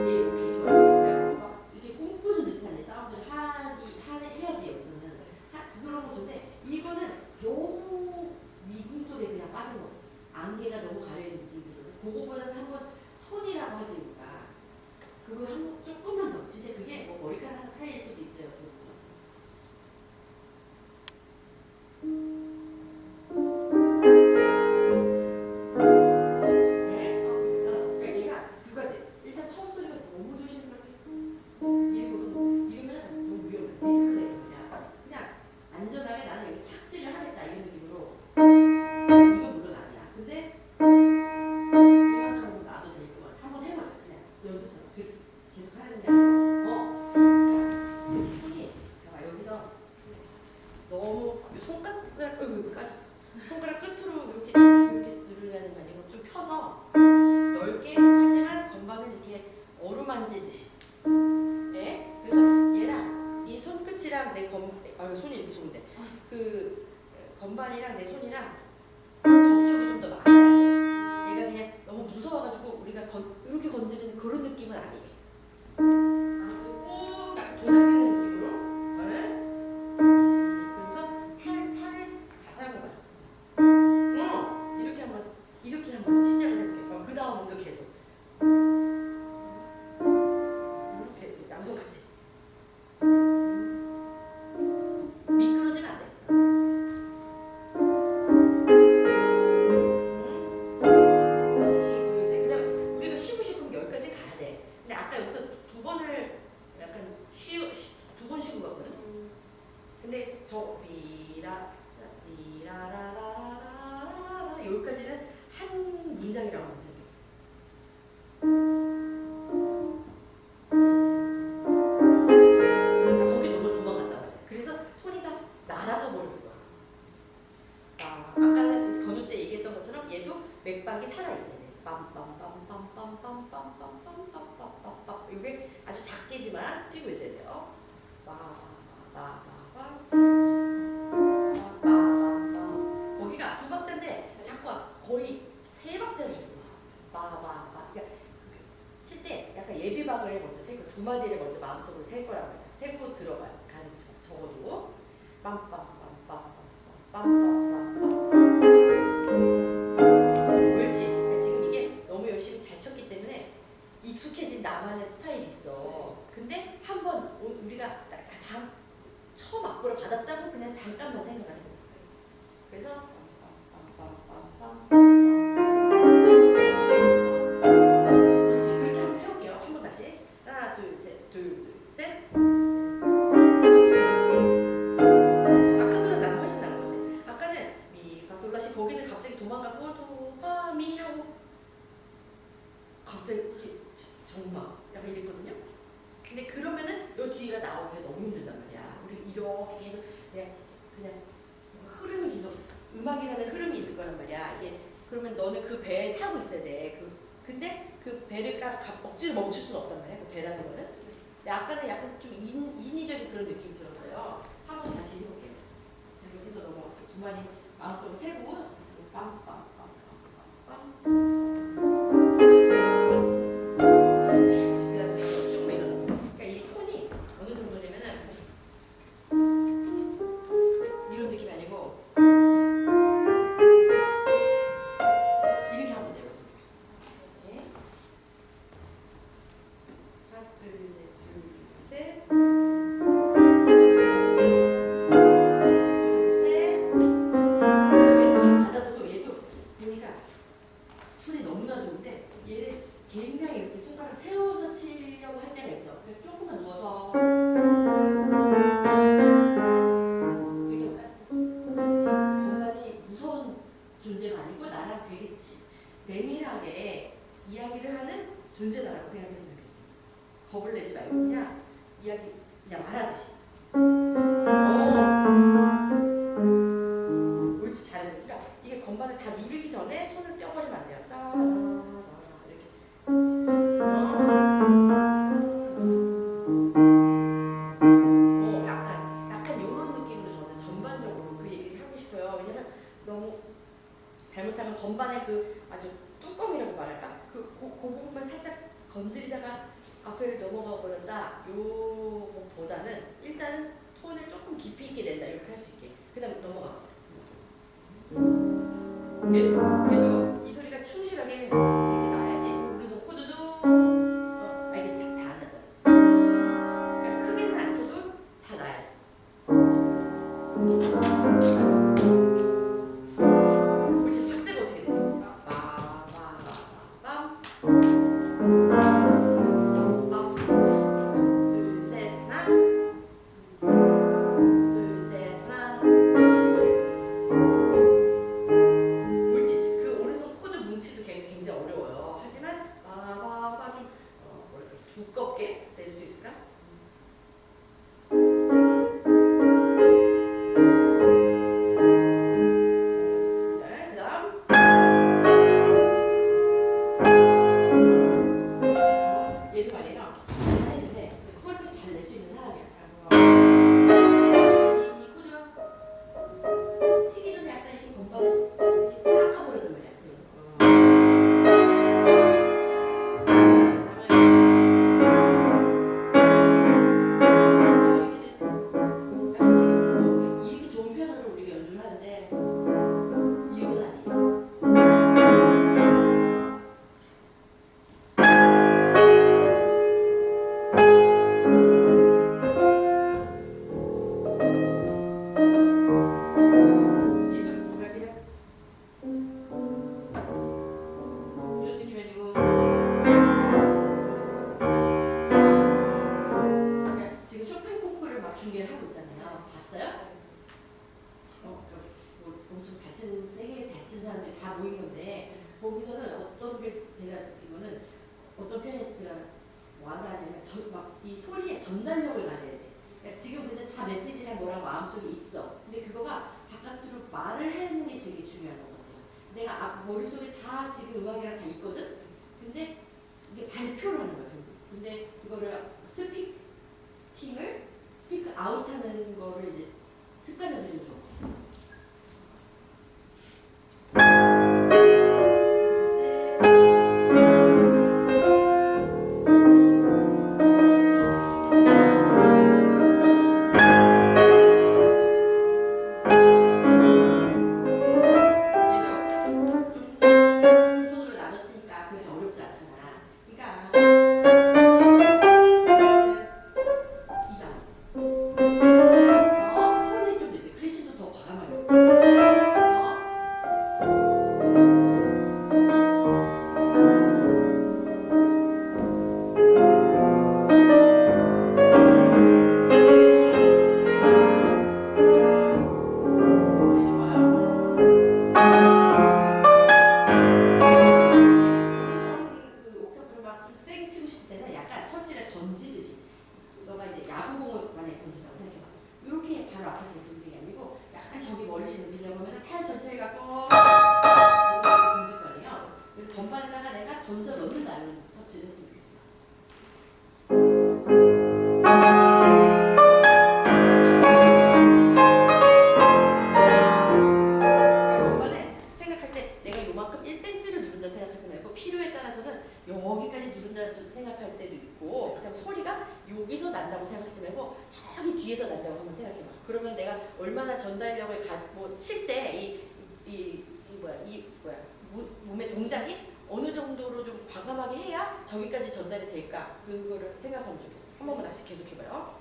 이게 이렇게 좋아요. 그러니까 막 이렇게 꿈꾸는 듯한 사운드를 해야지 여기서는 그런 거 좋은데 이거는 너무 미궁 속에 그냥 빠진 거. 안개가 너무 가려있는 느낌이 들거든. 그거보다는 한번 톤이라고 하지 우리가 그거 조금만 더 진짜 그게 뭐 머리카락 하나 차이일 수도 있어요. 그러니까 얘가 두 가지. 일단 첫 소리가 너무 조심스럽게 이러면 너무 위험해. 리스크가 그냥 안전하게 나는 여기 착지를 하겠다 이런 느낌으로 이건 물론 아니야. 근데 건반이랑 내 손이랑 접촉이 좀 더 많아야 돼. 얘가 그냥 너무 무서워가지고 우리가 이렇게 건드리는 그런 느낌은 아니에요. 꾹 도장 찍는 느낌으로. 네. 그래서 팔을 다 사용해봐. 이렇게 한번 시작을 해볼게요. 그 다음은 계속 이렇게 양손 같이. 미끄러지면 안 돼. 둘, 셋. 그다음에 우리가 쉬고 싶으면 여기까지 가야 돼. 근데 아까 여기서 두 번을 약간 두 번 쉬고 갔거든. 근데 저 미라라라라라라라 여기까지는 한 문장이라고 하면 생각해. 거기 너무 도망갔다 말이야. 그래서 손이 다 날아가 버렸어. 아까는 건우 때 얘기했던 것처럼 얘도 맥박이 살아있어야 돼. 빰빰빰빰빰빰빰빰빰빰빰빰빰 이게 아주 작게지만 뛰고 있어야 돼요. 거기가 두 박자인데 자꾸 거의 세 박자를 했어. 그러니까 칠 때 약간 예비박을 먼저 세고 두 마디를 먼저 마음속으로 셀 거란 말이야. 세고 들어가요. 가는 적어도 옳지. 그러니까 지금 이게 너무 열심히 잘 쳤기 때문에 익숙해진 나만의 스타일이 있어. 근데 한번 우리가 다 처음 악보를 받았다고 그냥 잠깐만 생각을 해보자. 그래서 그렇지. 그렇게 한번 해볼게요. 한번 다시. 하나, 둘, 셋, 둘, 셋. 아까보다 난 훨씬 나은 것 같아. 아까는 미, 파, 솔, 라, 시 거기는 갑자기 도망가고 도, 파, 미 하고 갑자기 이렇게 정막 약간 이랬거든요. 근데 그러면은 요 뒤가 나오기가 너무 힘들단 말이야. 우리 이렇게 계속 그냥 흐름이 계속 음악이라는 흐름이 있을 거란 말이야. 이게 그러면 너는 그 배에 타고 있어야 돼. 근데 그 배를 억지로 멈출 수는 없단 말이야. 그 배라는 거는. 근데 아까는 약간 좀 인위적인 그런 느낌이 들었어요. 한번 다시 해볼게요. 여기서 너무 두 마디 마음속으로 세고 빰빰빰빰빰빰. 이런 느낌이 아니고 이렇게 한번 내봤으면 좋겠어. 네. 하나, 둘, 셋, 둘, 셋. 받아서도 얘도 보니까 손이 너무나 좋은데 얘를 굉장히 이렇게 손가락 세워서 치려고 할 때가 있어. 그래서 조금만 누워서 건반이 무서운 존재가 아니고 나랑 되게 내밀하게 이야기를 하는 존재다라고 생각했으면 좋겠어. 겁을 내지 말고 그냥 이야기 그냥 말하듯이. 옳지 잘했어. 그러니까 이게 건반을 다 누르기 전에 손을 떼어버리면 안 돼요. 이렇게. 약간 이런 느낌으로 저는 전반적으로 그 얘기를 하고 싶어요. 왜냐면 너무 잘못하면 건반의 그 아주 뚜껑이라고 말할까? 그 부분만 살짝 건드리다가 앞을 넘어가 버렸다. 요거보다는 일단은 톤을 조금 깊이 있게 낸다. 이렇게 할 수 있게. 그 다음에 넘어가. 얘도 이 소리가 충실하게 이렇게 나야지. 우리도 코드도 이게 다 안 나잖아. 그러니까 크게는 안 쳐도 다 나야 돼. 그렇지. 박자가 어떻게 돼? 빠바바밤 둘, 셋, 하나 둘, 셋, 하나 옳지. 그 오른손 제가 느낀 거는 어떤 피아니스트가 뭐한다 하냐면 막이 소리의 전달력을 가져야 돼. 그러니까 지금 근데 다 메시지랑 뭐랑 마음속에 있어. 근데 그거가 바깥으로 말을 하는 게 되게 중요한 것 같아요. 내가 머릿속에 다 지금 음악이랑 다 있거든? 근데 이게 발표를 하는 거야, 결국. 근데 그거를 스피크 아웃 하는 거를 이제 습관을 들여줘. 몸의 동작이 어느 정도로 좀 과감하게 해야 저기까지 전달이 될까? 그거를 생각하면 좋겠어요. 한 번만 다시 계속해봐요.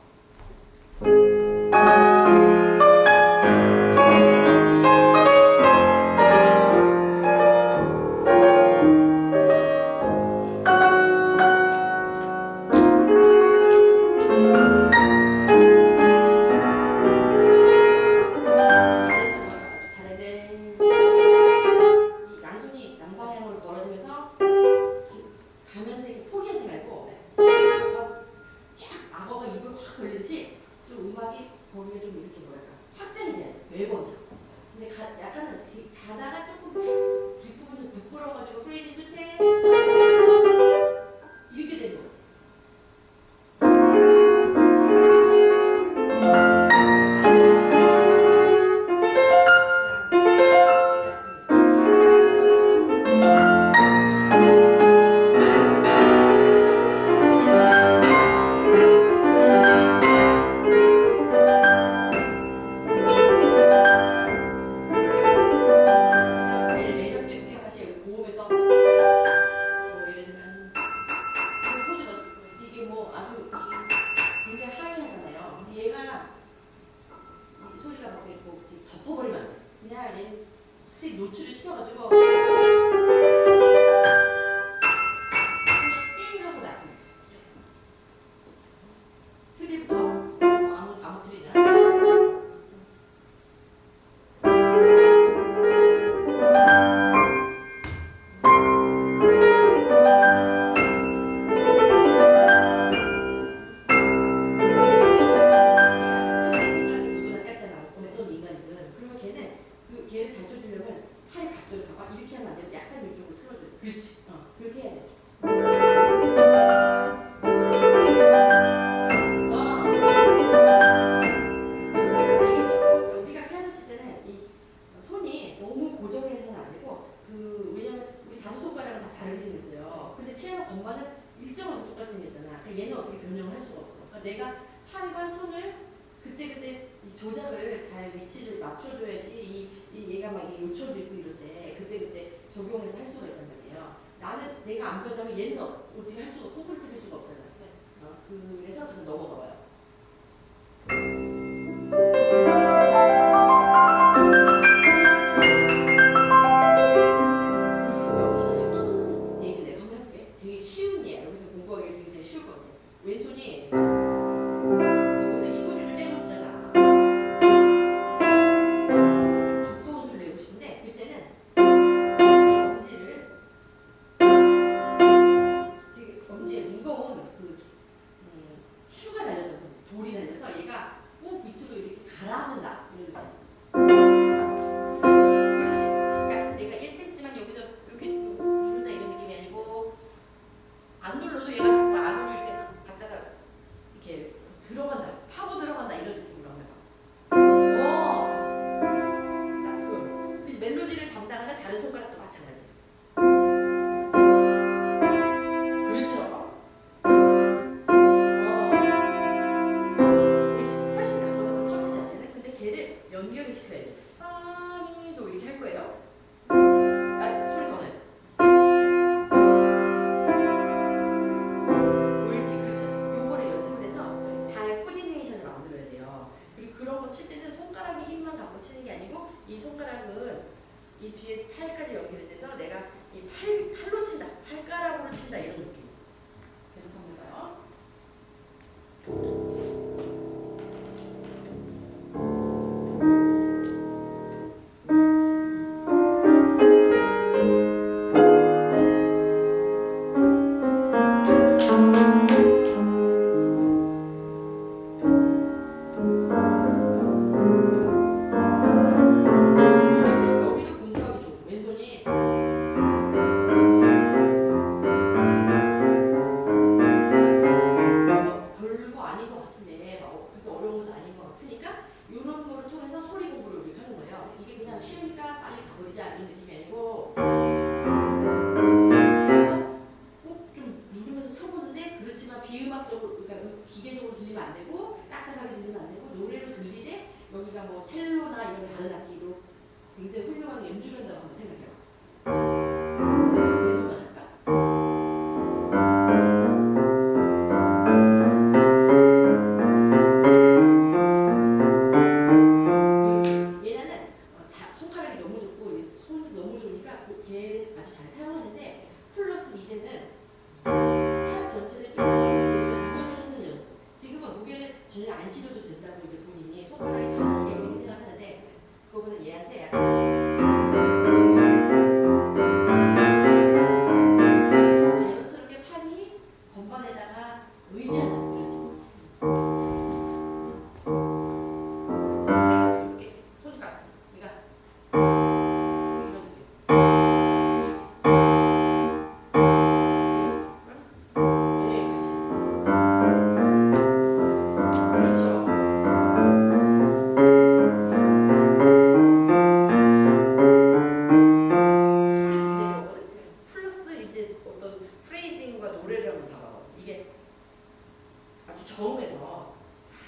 저음에서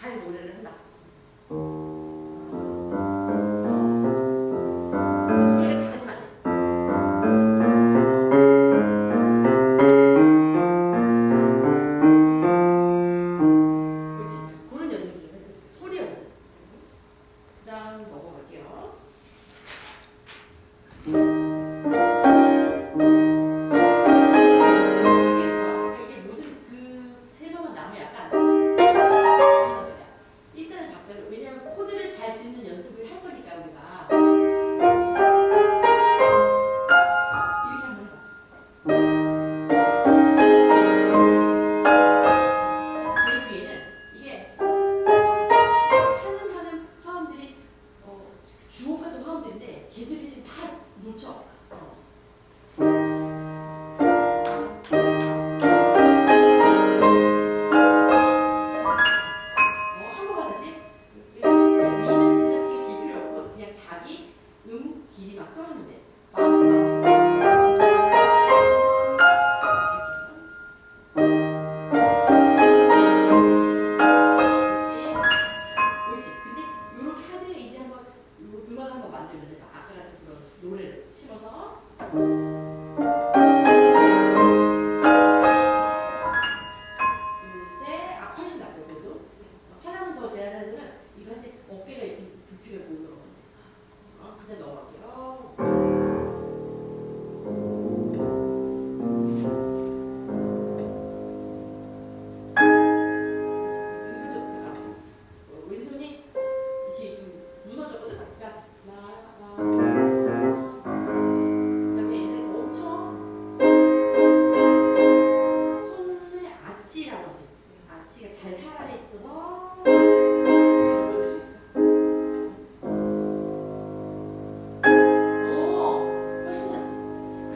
잘 노래를 한다. 소리가 작아지면 안 돼. 그렇지. 그런 연습 좀 해서 소리 연습. 그다음 넘어갈게요. 이게 모든 그 테마만 나면 약간 그런 거야. 일단은 박자를 왜냐면 코드를 잘 짚는 연습을 할 거니까 우리가 이렇게 한번 해봐. 제 귀에는 이게 하는 화음들이 주옥 같은 화음들인데 걔들이 지금 다 놓쳐. 한 번만 다시. 미는 지나치게 길 필요 없고 그냥 자기 길이만큼 하면 돼. 그렇지. 근데 이렇게 하되 이제 한번 음악 한번 만들면 돼. 아까 같은 그런 노래를 심어서. 둘, 셋. 훨씬 낫어요, 그래도. 하나만 더 제안하자면 이거 할 때 어깨가 이렇게 굽히게 보이는 건데. 그냥 넘어갈게요. 이것도 잠깐. 왼손이 이렇게 좀 무너졌거든. 그러니까 그다음에 얘는 엄청 손의 아치라고 하지. 아치가 잘 살아 있어서 이렇게 눌러줄 수 있어. 훨씬 낫지.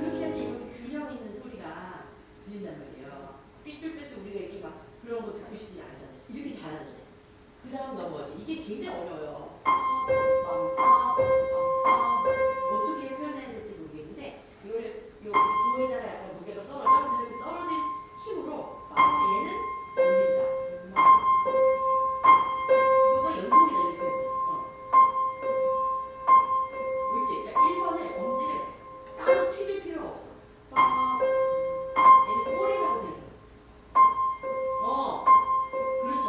그렇게 해야지 이렇게 균형 있는 소리가 들린단 말이에요. 삐뚤빼뚤 우리가 이렇게 막 그런 거 듣고 싶지 않잖아. 이렇게 잘하는데. 그 다음 넘어가야 돼. 이게 굉장히 어려워요. 어떻게 표현해야 될지 모르겠는데 이거를 요 도에다가 약간 무게가 떨어져. 근데 그 떨어진 힘으로 얘는 올린다. 그거가 연속이다 이렇게. 그렇지. 그러니까 1번에 엄지를 따로 튀길 필요가 없어. 얘는 꼬리라고 생각해. 그렇죠.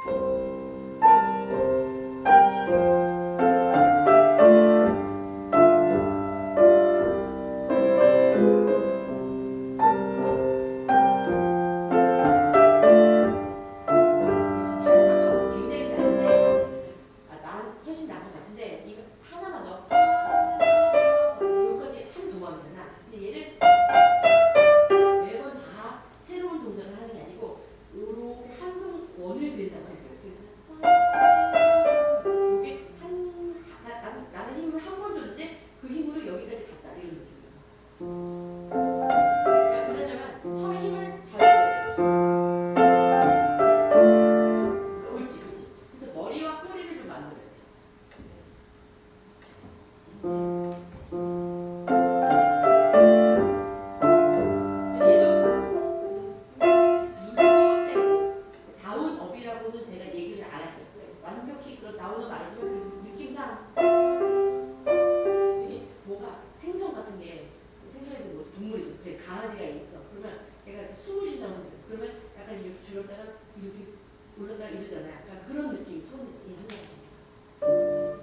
그렇지. 굉장히 잘했는데 난 훨씬 나은 것 같은데 이거 하나만 더 여기까지 한 동안이잖아. 근데 얘를 매번 다 새로운 동작을 하는 게 아니고 요렇게 한 원을 그린다고 생각해요. 그래서 이게 나는 힘을 한 번 줬는데 그 힘으로 여기까지 갔다 이런 느낌이야. 그러니까 그러려면 처음에 힘을 잘 줘야 돼. 옳지, 그렇지. 그래서 머리와 꼬리를 좀 만들어야 돼. 얘도 다운업이라고는 제가 얘기를 안 할게요. 완벽히 그런 다운업 아니지만 그래도 느낌상 이게 뭐가 생선 같은 게 생선이 뭐 동물이죠. 강아지가 있어. 그러면 얘가 숨을 쉰다고 생각해. 그러면 약간 이렇게 줄였다가 이렇게 올랐다가 이러잖아요. 약간 그런 느낌 손이 하는 거.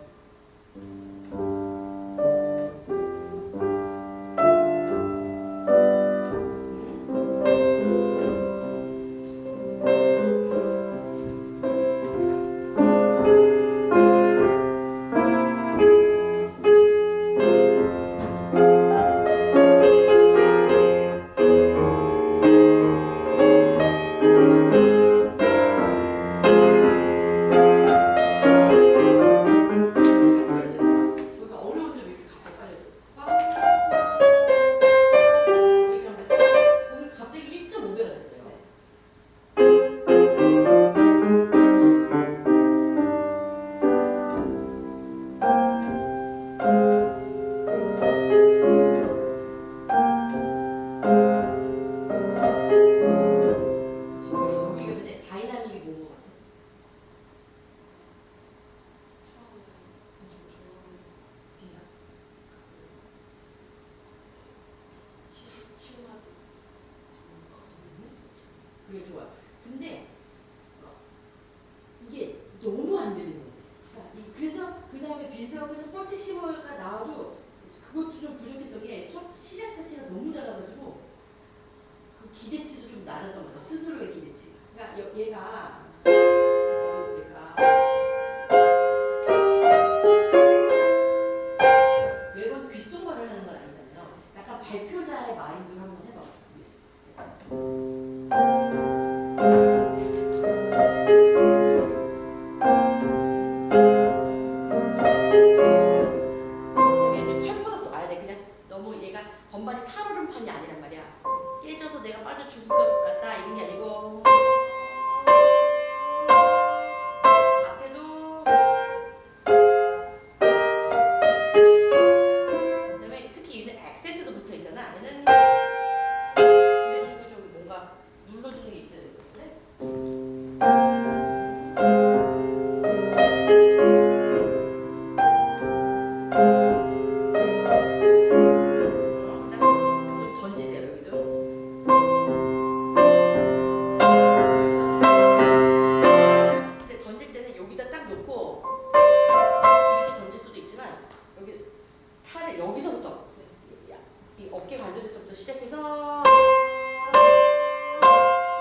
15가 나와도 그것도 좀 부족했던 게 첫 시작 자체가 너무 작아가지고 그 기대치도 좀 낮았던 것 같아요. 스스로의 기대치. 그러니까 얘가 매번 귓속말을 하는 건 아니잖아요. 약간 발표자의 마인드로 한번 해봐. 얘는 철푸덕도 말야 돼. 그냥 너무 얘가 건반이 살얼음판이 아니란 말이야. 깨져서 내가 빠져 죽을 것 같다 이런 게 아니고 앞에도 그다음에 특히 얘는 액센트도 붙어 있잖아. 얘는 이런 식으로 좀 뭔가 눌러주는 게 있어야 되거든. 좀 던지세요 여기도. 근데 던질 때는 여기다 딱 놓고 이렇게 던질 수도 있지만 여기 팔을 여기서부터 이 어깨 관절에서부터 시작해서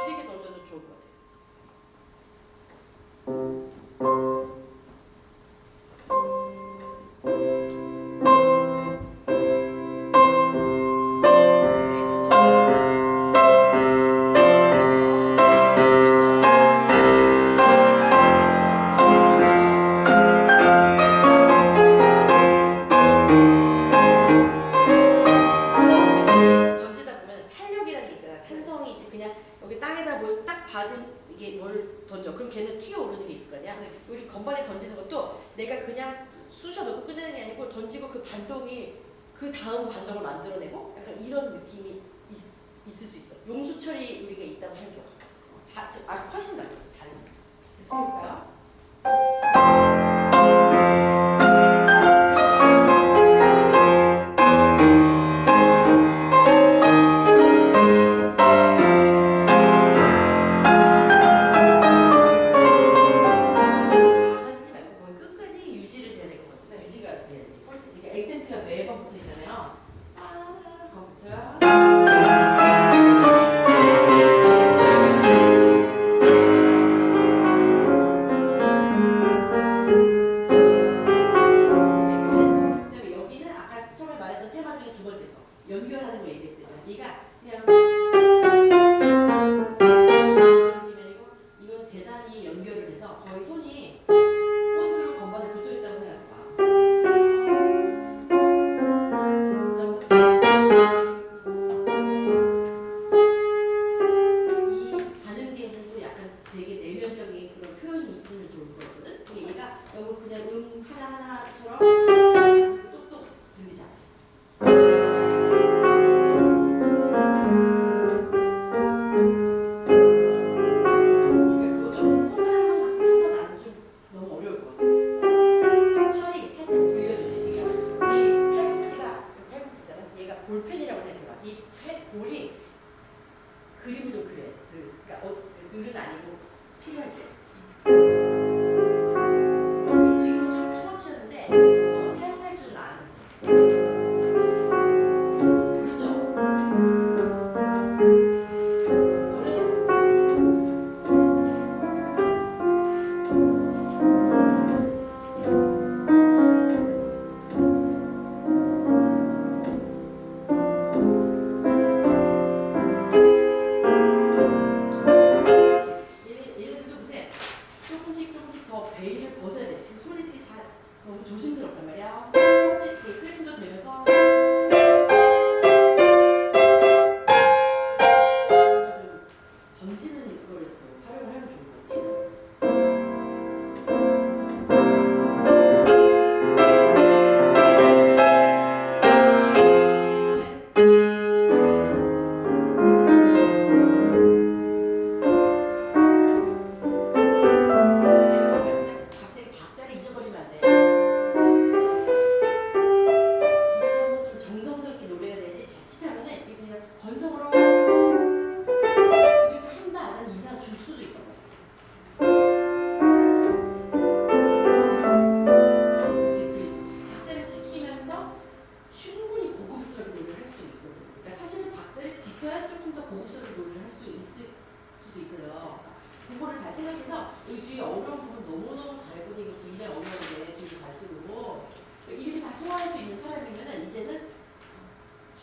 이렇게 던져도 좋을 것 같아요. 던지다 보면 탄력이라는 게 있잖아. 탄성이 이제 그냥 여기 땅에다 뭘 딱 받은 이게 뭘 던져. 그럼 걔는 튀어오르는 게 있을 거 아니야. 우리 건반에 던지는 것도 내가 그냥 쑤셔 넣고 끝내는 게 아니고 던지고 그 반동이 그 다음 반동을 만들어내고 약간 이런 느낌이 있을 수 있어. 용수철이 우리가 있다고 생겨. 훨씬 낫어. 잘했어. 계속 해볼까요? 작아지지 말고 거기 끝까지 유지를 돼야 될 것 같은데 유지가 돼야지. 이게 액센트가 매번 붙어 있잖아요. 거기부터요. 그다음에 여기는 아까 처음에 말했던 테마 중에 두 번째 거 연결하는 거 얘기했잖아요. 얘가 그냥 이런 느낌이 아니고 이거는 대단히 연결을 해서 거의 손이 본드로 건반에 붙어 있다고 생각해봐. 이 반음계는 또 약간 되게 내면적인 그런 표현이 있으면 좋을 거거든. 근데 얘가 너무 그냥 하나하나처럼 똑똑 들리지 않게. 그러니까 그것도 손가락만 맞춰서 나는 좀 너무 어려울 것 같아. 팔이 살짝 굴려줘야 돼. 그러니까 이 팔꿈치잖아. 얘가 볼펜이라고 생각해봐. 이 볼이 그림을 좀 그려. 그러니까 늘은 아니고 필요할 때. 지금 좀 초보치였는데 사용할 줄은 아는. 그렇죠. 노래. 얘네들 좀 보세요. 조금씩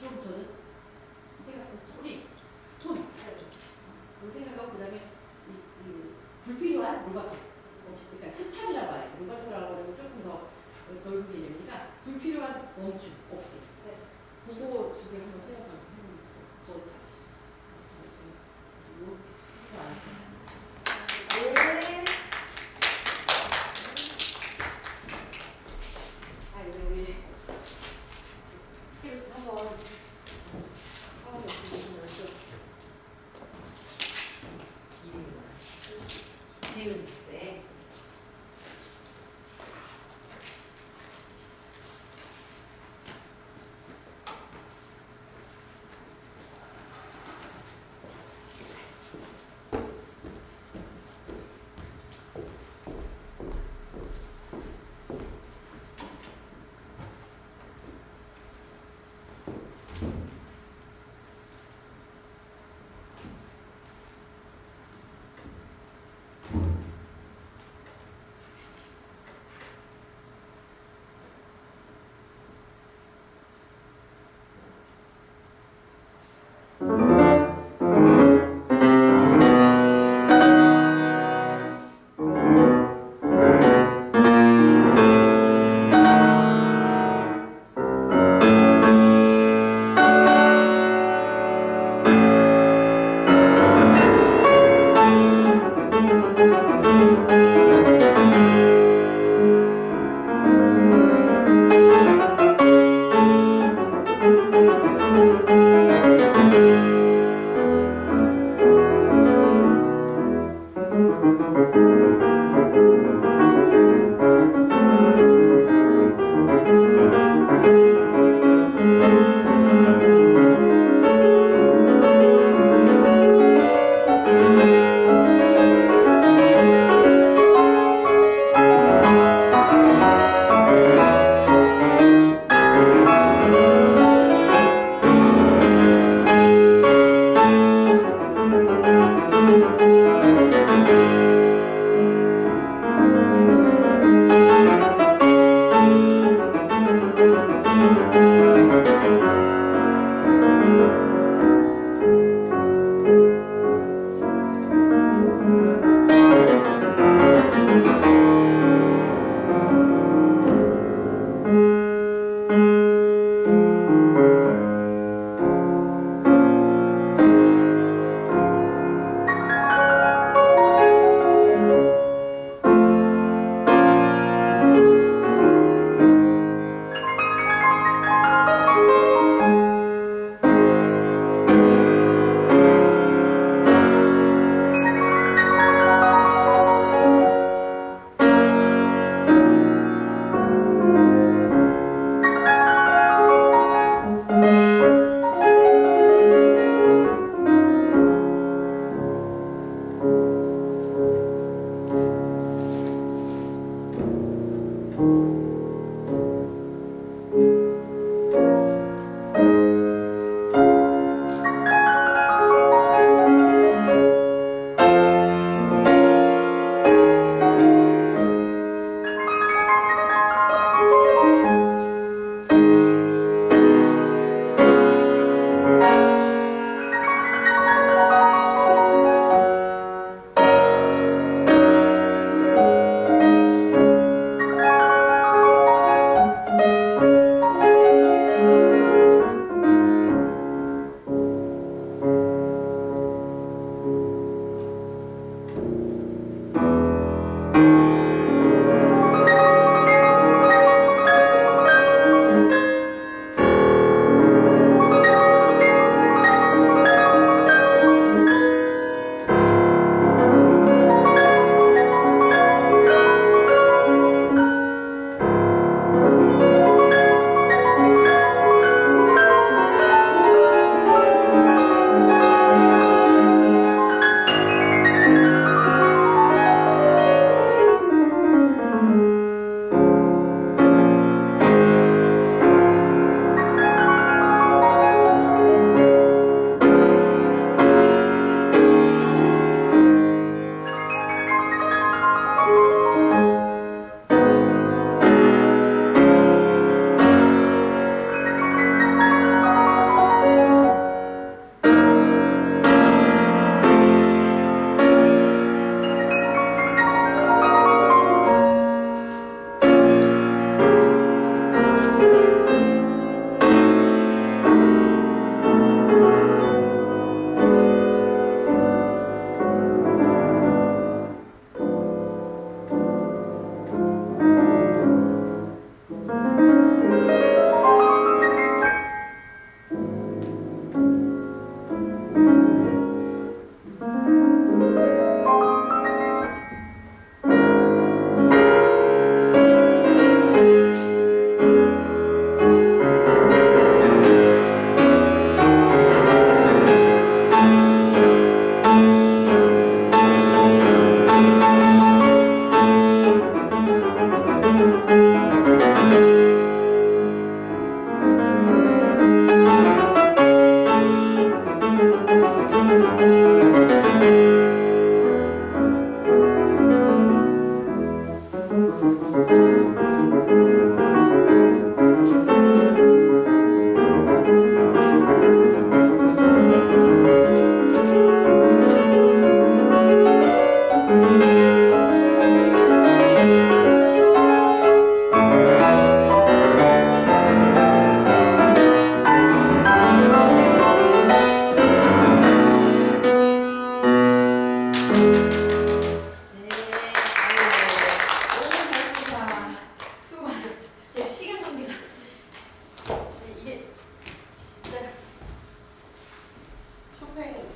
좀 저는 생각한 소리, 톤 그 생각하고 그다음에 이 불필요한 루바토 없이 그러니까 스탑이라고 해요. 루바토라고 하면 조금 더 넓은 개념이니까 불필요한 멈춤 없게. 네. 그거 두 개 한번 생각하고 있습니다. 더 잘하실 수 있어요. 이거 안 했어요. 네. 자, 이제 우리 스케일스 한번 상황이 어떻게 되시는지 지은 쌤.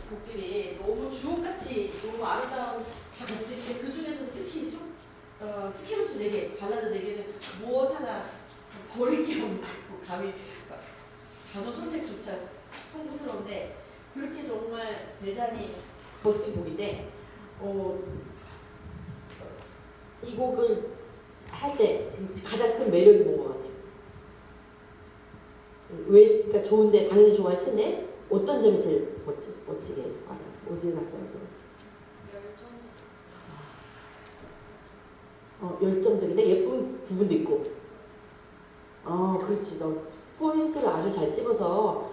곡들이 너무 주옥같이 너무 아름다운 다 곡들인데 그 중에서 특히 스케르투 4개, 발라드 4개는 무엇 하나 버릴 게 없나 감히 단어 선택조차 송구스러운데 그렇게 정말 대단히 멋진 곡인데 이 곡을 할 때 지금 가장 큰 매력이 뭔 것 같아요. 왜 그러니까 좋은데 당연히 좋아할 텐데 어떤 점이 제일 멋지게 와닿았어요? 오지은 학생한테는 열정적인데 예쁜 부분도 있고 그렇지 너 포인트를 아주 잘 집어서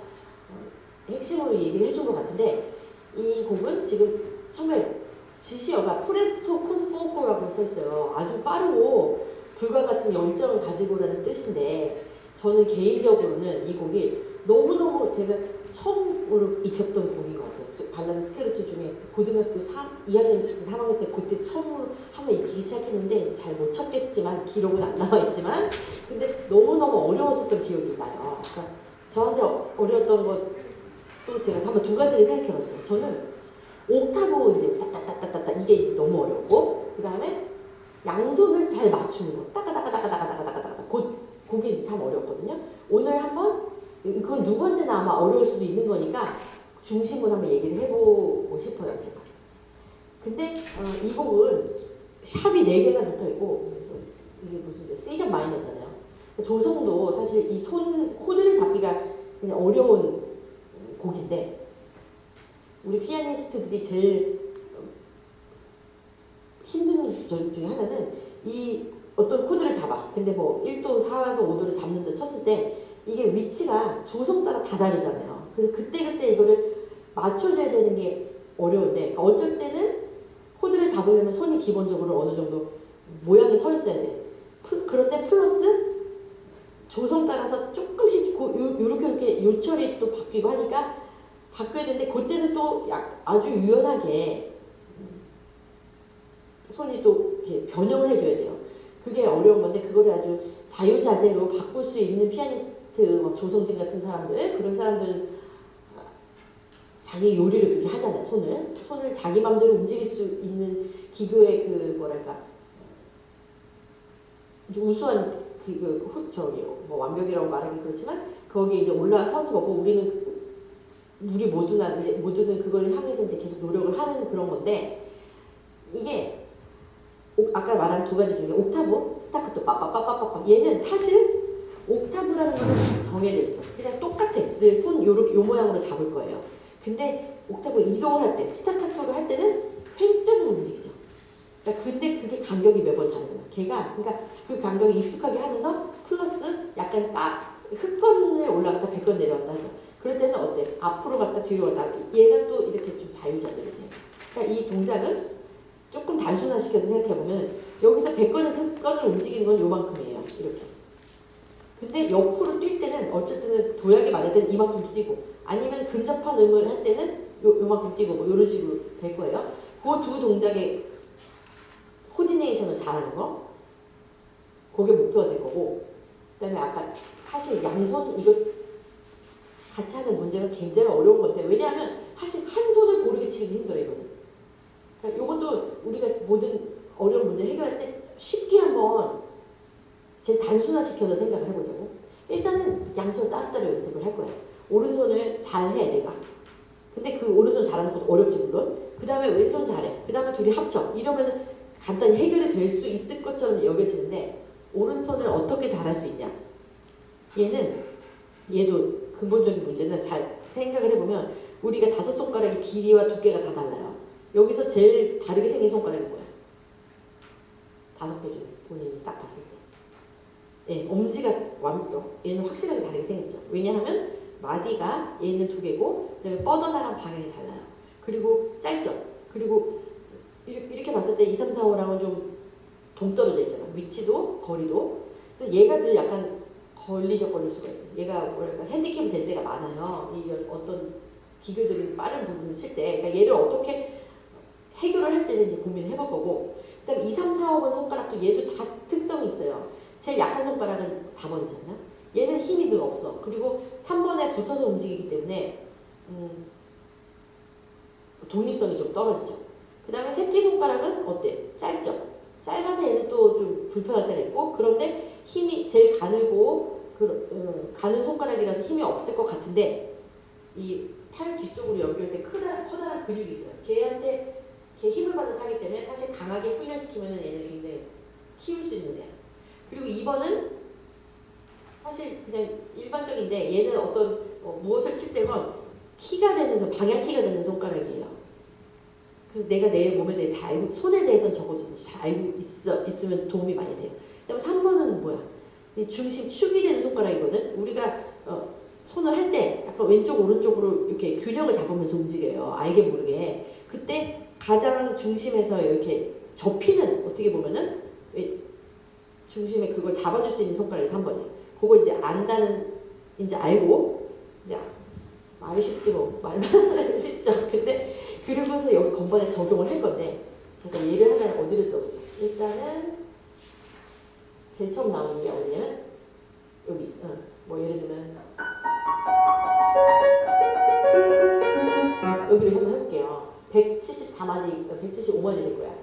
핵심으로 얘기를 해준 것 같은데 이 곡은 지금 처음에 지시어가 프레스토 콘 포코라고 써 있어요. 아주 빠르고 불과 같은 열정을 가지고라는 뜻인데 저는 개인적으로는 이 곡이 너무너무 제가 처음으로 익혔던 곡인 것 같아요. 발라드 스케르투 중에 고등학교 2학년, 3학년 때 그때 처음으로 한번 익히기 시작했는데 이제 잘 못 쳤겠지만 기록은 안 나와 있지만 근데 너무너무 어려웠었던 기억이 나요. 그러니까 저한테 어려웠던 것도 제가 한번 두 가지를 생각해봤어요. 저는 옥타브 이제 따따따따따 이게 이제 너무 어렵고 그 다음에 양손을 잘 맞추는 거 따가따가따가따가따가따가따가 그게 이제 참 어렵거든요. 오늘 한번 그건 누구한테나 아마 어려울 수도 있는 거니까 중심으로 한번 얘기를 해보고 싶어요 제가. 근데 이 곡은 샵이 4개나 붙어있고 이게 무슨 C샵 마이너잖아요. 조성도 사실 이 코드를 잡기가 그냥 어려운 곡인데 우리 피아니스트들이 제일 힘든 점 중에 하나는 이 어떤 코드를 잡아. 근데 뭐 1도, 4도, 5도를 잡는다 쳤을 때 이게 위치가 조성 따라 다 다르잖아요. 그래서 그때그때 이거를 맞춰줘야 되는 게 어려운데 그러니까 어쩔 때는 코드를 잡으려면 손이 기본적으로 어느 정도 모양이 서 있어야 돼. 그런데 플러스 조성 따라서 조금씩 요렇게 요철이 또 바뀌고 하니까 바뀌어야 되는데 그때는 또 아주 유연하게 손이 또 이렇게 변형을 해줘야 돼요. 그게 어려운 건데 그거를 아주 자유자재로 바꿀 수 있는 피아니스트 조성진 같은 사람들 그런 사람들 자기 요리를 그렇게 하잖아요. 손을 자기 맘대로 움직일 수 있는 기교의 그 뭐랄까 우수한 뭐 완벽이라고 말하기 그렇지만 거기에 이제 올라서는 거고 우리 모두는 그걸 향해서 이제 계속 노력을 하는 그런 건데 이게 아까 말한 두 가지 중에 옥타브, 스타카토, 빠빠빠빠빠빠 얘는 사실 옥타브라는 거는 정해져 있어. 그냥 똑같아. 늘 손 요렇게 요 모양으로 잡을 거예요. 근데 옥타브 이동을 할 때, 스타카토를 할 때는 횡적으로 움직이죠. 그러니까 근데 그게 간격이 매번 다르잖아. 그러니까 그 간격이 익숙하게 하면서 플러스 약간 흑건을 올라갔다 백건 내려왔다 하죠. 그럴 때는 어때? 앞으로 갔다 뒤로 갔다. 얘가 또 이렇게 좀 자유자재로 돼요. 그러니까 이 동작은 조금 단순화시켜서 생각해보면 여기서 100건에서 10건을 움직이는 건 요만큼이에요. 이렇게. 근데 옆으로 뛸 때는 어쨌든 도약이 맞을 때는 이만큼도 뛰고 아니면 근접한 음을 할 때는 요만큼 뛰고 뭐 이런 식으로 될 거예요. 그 두 동작의 코디네이션을 잘하는 거 그게 목표가 될 거고 그 다음에 아까 사실 양손 이거 같이 하는 문제가 굉장히 어려운 것 같아요. 왜냐하면 사실 한 손을 고르게 치기도 힘들어요. 이거는. 그러니까 이것도 우리가 모든 어려운 문제 해결할 때 쉽게 한번 제일 단순화시켜서 생각을 해보자고. 일단은 양손을 따로따로 연습을 할 거야. 오른손을 잘해 내가. 근데 그 오른손 잘하는 것도 어렵지 물론. 그 다음에 왼손 잘해. 그 다음에 둘이 합쳐. 이러면 간단히 해결이 될 수 있을 것처럼 여겨지는데 오른손을 어떻게 잘할 수 있냐. 얘도 근본적인 문제는 잘 생각을 해보면 우리가 5손가락의 길이와 두께가 다 달라요. 여기서 제일 다르게 생긴 손가락이 뭐야? 5개 중에 본인이 딱 봤을 때. 예, 엄지가 얘는 확실하게 다르게 생겼죠. 왜냐하면 마디가 얘는 2개고 그다음에 뻗어나간 방향이 달라요. 그리고 짧죠. 그리고 이렇게 봤을 때 2, 3, 4, 5랑은 좀 동떨어져 있잖아. 위치도 거리도. 그래서 얘가 늘 약간 걸릴 수가 있어요. 얘가 뭐랄까 핸디캡이 될 때가 많아요. 이 어떤 기교적인 빠른 부분을 칠 때. 그러니까 얘를 어떻게 해결을 할지를 이제 고민을 해볼 거고 그 다음에 2, 3, 4, 5번 손가락도 얘도 다 특성이 있어요. 제일 약한 손가락은 4번이잖아요. 얘는 힘이 늘 없어. 그리고 3번에 붙어서 움직이기 때문에 독립성이 좀 떨어지죠. 그 다음에 새끼손가락은 어때? 짧죠? 짧아서 얘는 또 좀 불편할 때가 있고, 그런데 힘이 제일 가늘고 가는 손가락이라서 힘이 없을 것 같은데, 이 팔 뒤쪽으로 연결된 커다란 근육이 있어요. 걔한테 걔 힘을 받은 사기 때문에 사실 강하게 훈련시키면 얘는 굉장히 키울 수 있는데요. 그리고 2번은 사실 그냥 일반적인데, 얘는 어떤 무엇을 칠 때건 키가 되는 방향키가 되는 손가락이에요. 그래서 내가 내 몸에 대해 잘 알고, 손에 대해서는 적어도 잘 알고 있으면 도움이 많이 돼요. 그다음에 3번은 뭐야? 이 중심 축이 되는 손가락이거든. 우리가 손을 할 때 약간 왼쪽 오른쪽으로 이렇게 균형을 잡으면서 움직여요. 알게 모르게. 그때 가장 중심에서 이렇게 접히는, 어떻게 보면은 중심에 그걸 잡아줄 수 있는 손가락이 3번이에요. 그거 이제 안다는, 이제 알고, 이제 말이 쉽지 뭐. 말만 쉽죠. 근데 그러고서 여기 건반에 적용을 할 건데, 잠깐 예를 하나 어디를 들어볼게요. 일단은 제일 처음 나오는 게 어디냐면 여기. 뭐 예를 들면 여기를 한번 해볼게요. 174마디, 175마디 될 거야.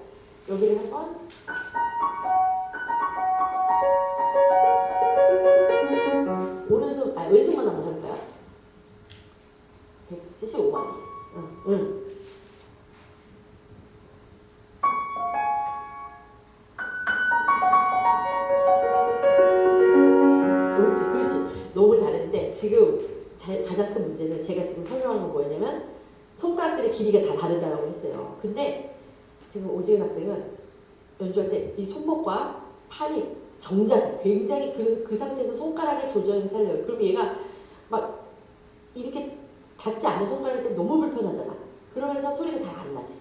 여기를 한번 왼손만 한번 해볼까요? 175마디. 응. 그렇지. 너무 잘했는데, 지금 가장 큰 문제는 제가 지금 설명한 건 뭐였냐면, 손가락들의 길이가 다 다르다고 했어요. 근데 지금 오지은 학생은 연주할 때 이 손목과 팔이 정자세, 굉장히, 그래서 그 상태에서 손가락의 조절을 살려요. 그럼 얘가 막 이렇게 닿지 않은 손가락일 때 너무 불편하잖아. 그러면서 소리가 잘 안 나지.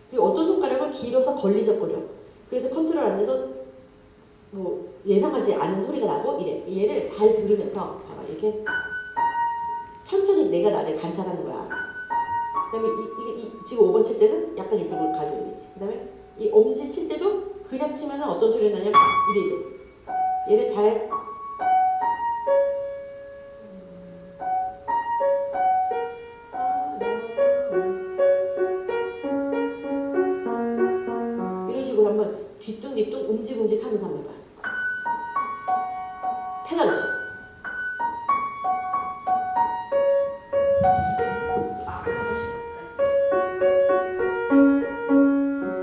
그리고 어떤 손가락은 길어서 걸리적거려. 그래서 컨트롤 안 돼서 뭐 예상하지 않은 소리가 나고 이래. 얘를 잘 들으면서 봐봐. 이렇게 천천히 내가 나를 관찰하는 거야. 그 다음에 지금 5번 칠 때는 약간 이쪽으로 가져야 되지. 그 다음에 이 엄지 칠 때도 그냥 치면은 어떤 소리가 나냐면 이래. 얘를 잘 이런 식으로 한번 뒤뚱뒤뚱 움직움직 하면서 한번 해봐요. 페달 없이.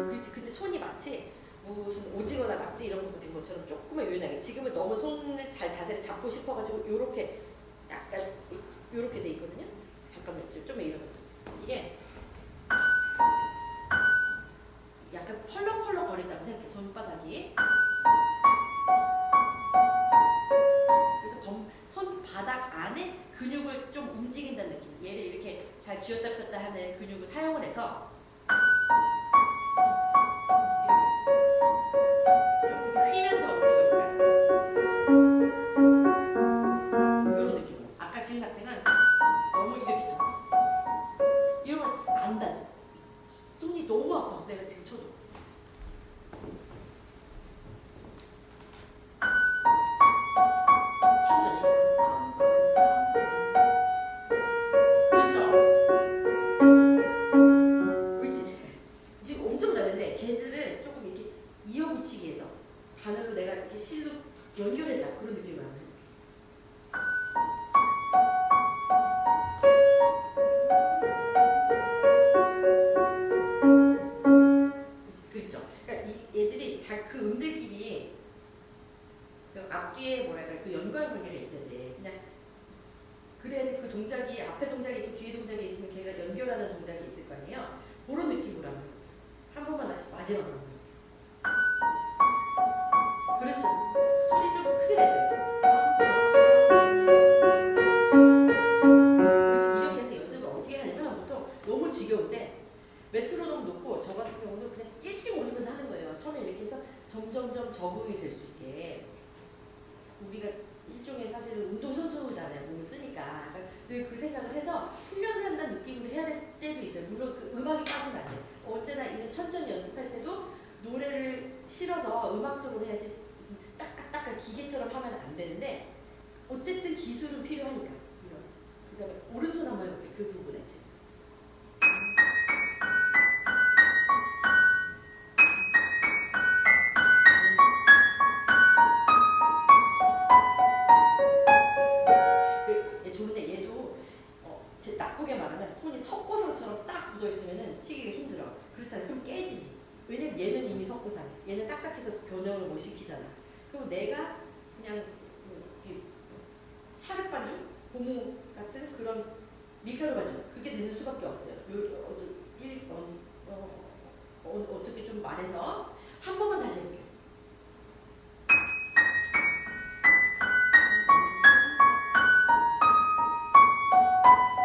그렇지. 근데 손이 마치 무슨 오징어나 낙지 이런 거 붙인 것처럼 조금만 유연하게. 지금은 너무 손을 잘 자세를 잡고 싶어가지고 요렇게 약간 요렇게 돼 있거든요. 잠깐만 좀 이런 이게 약간 펄럭펄럭 거린다고 생각해. 손바닥이. 그래서 손바닥 안에 근육을 좀 움직인다는 느낌. 얘를 이렇게 잘 쥐었다 폈다 하는 근육을 사용을 해서 조금 휘면서 움직여볼까요? 이런 느낌으로. 아까 지은 학생은 너무 이렇게 쳤어. 이러면 안 닿지. 손이 너무 아파. 내가 지금 쳐도. 천천히. 그렇죠. 그렇지. 지금 엄청 잘했는데 걔들은 조금 이렇게 이어붙이기 해서 바늘로 내가 이렇게 실로 연결했다 그런 느낌을 하는. 그렇죠. 그러니까 얘들이 잘 그 음들끼리 그 앞뒤에 뭐랄까 그 연관 관계가 있어야 돼. 그냥 그래야지 그 동작이 앞에 동작이 있고 뒤에 동작이 있으면 걔가 연결하는 동작이 있을 거 아니에요. 그런 느낌으로 하는 거예요. 한 번만 다시 마지막으로. 그렇죠. 소리 좀 크게 내요. 그렇지. 이렇게 해서 연습을 어떻게 하냐면 보통 너무 지겨운데 메트로놈 놓고 저 같은 경우는 그냥 일씩 올리면서 하는 거예요. 처음에 이렇게 해서 점점점 적응이 될 수 있게. 우리가 일종의 사실은 운동선수잖아요. 몸을 쓰니까. 늘 그 생각을 해서 훈련을 한다는 느낌으로 해야 될 때도 있어요. 물론 그 음악이 빠지면 안 돼. 언제나 이런 천천히 연습할 때도 노래를 실어서 음악적으로 해야지 딱딱딱 기계처럼 하면 안 되는데 어쨌든 기술은 필요하니까. 이런. 그 다음에 오른손 한번 해볼게요. 그 부분에 지금. 나쁘게 말하면 손이 석고상처럼 딱 굳어있으면 치기가 힘들어. 그렇잖아. 그럼 깨지지. 왜냐면 얘는 이미 석고상이야. 얘는 딱딱해서 변형을 못 시키잖아. 그럼 내가 그냥 찰흙반죽, 고무 같은 그런 밀가루 반죽 그게 되는 수밖에 없어요. 어떻게 좀 말해서 한 번만 다시 해볼게요.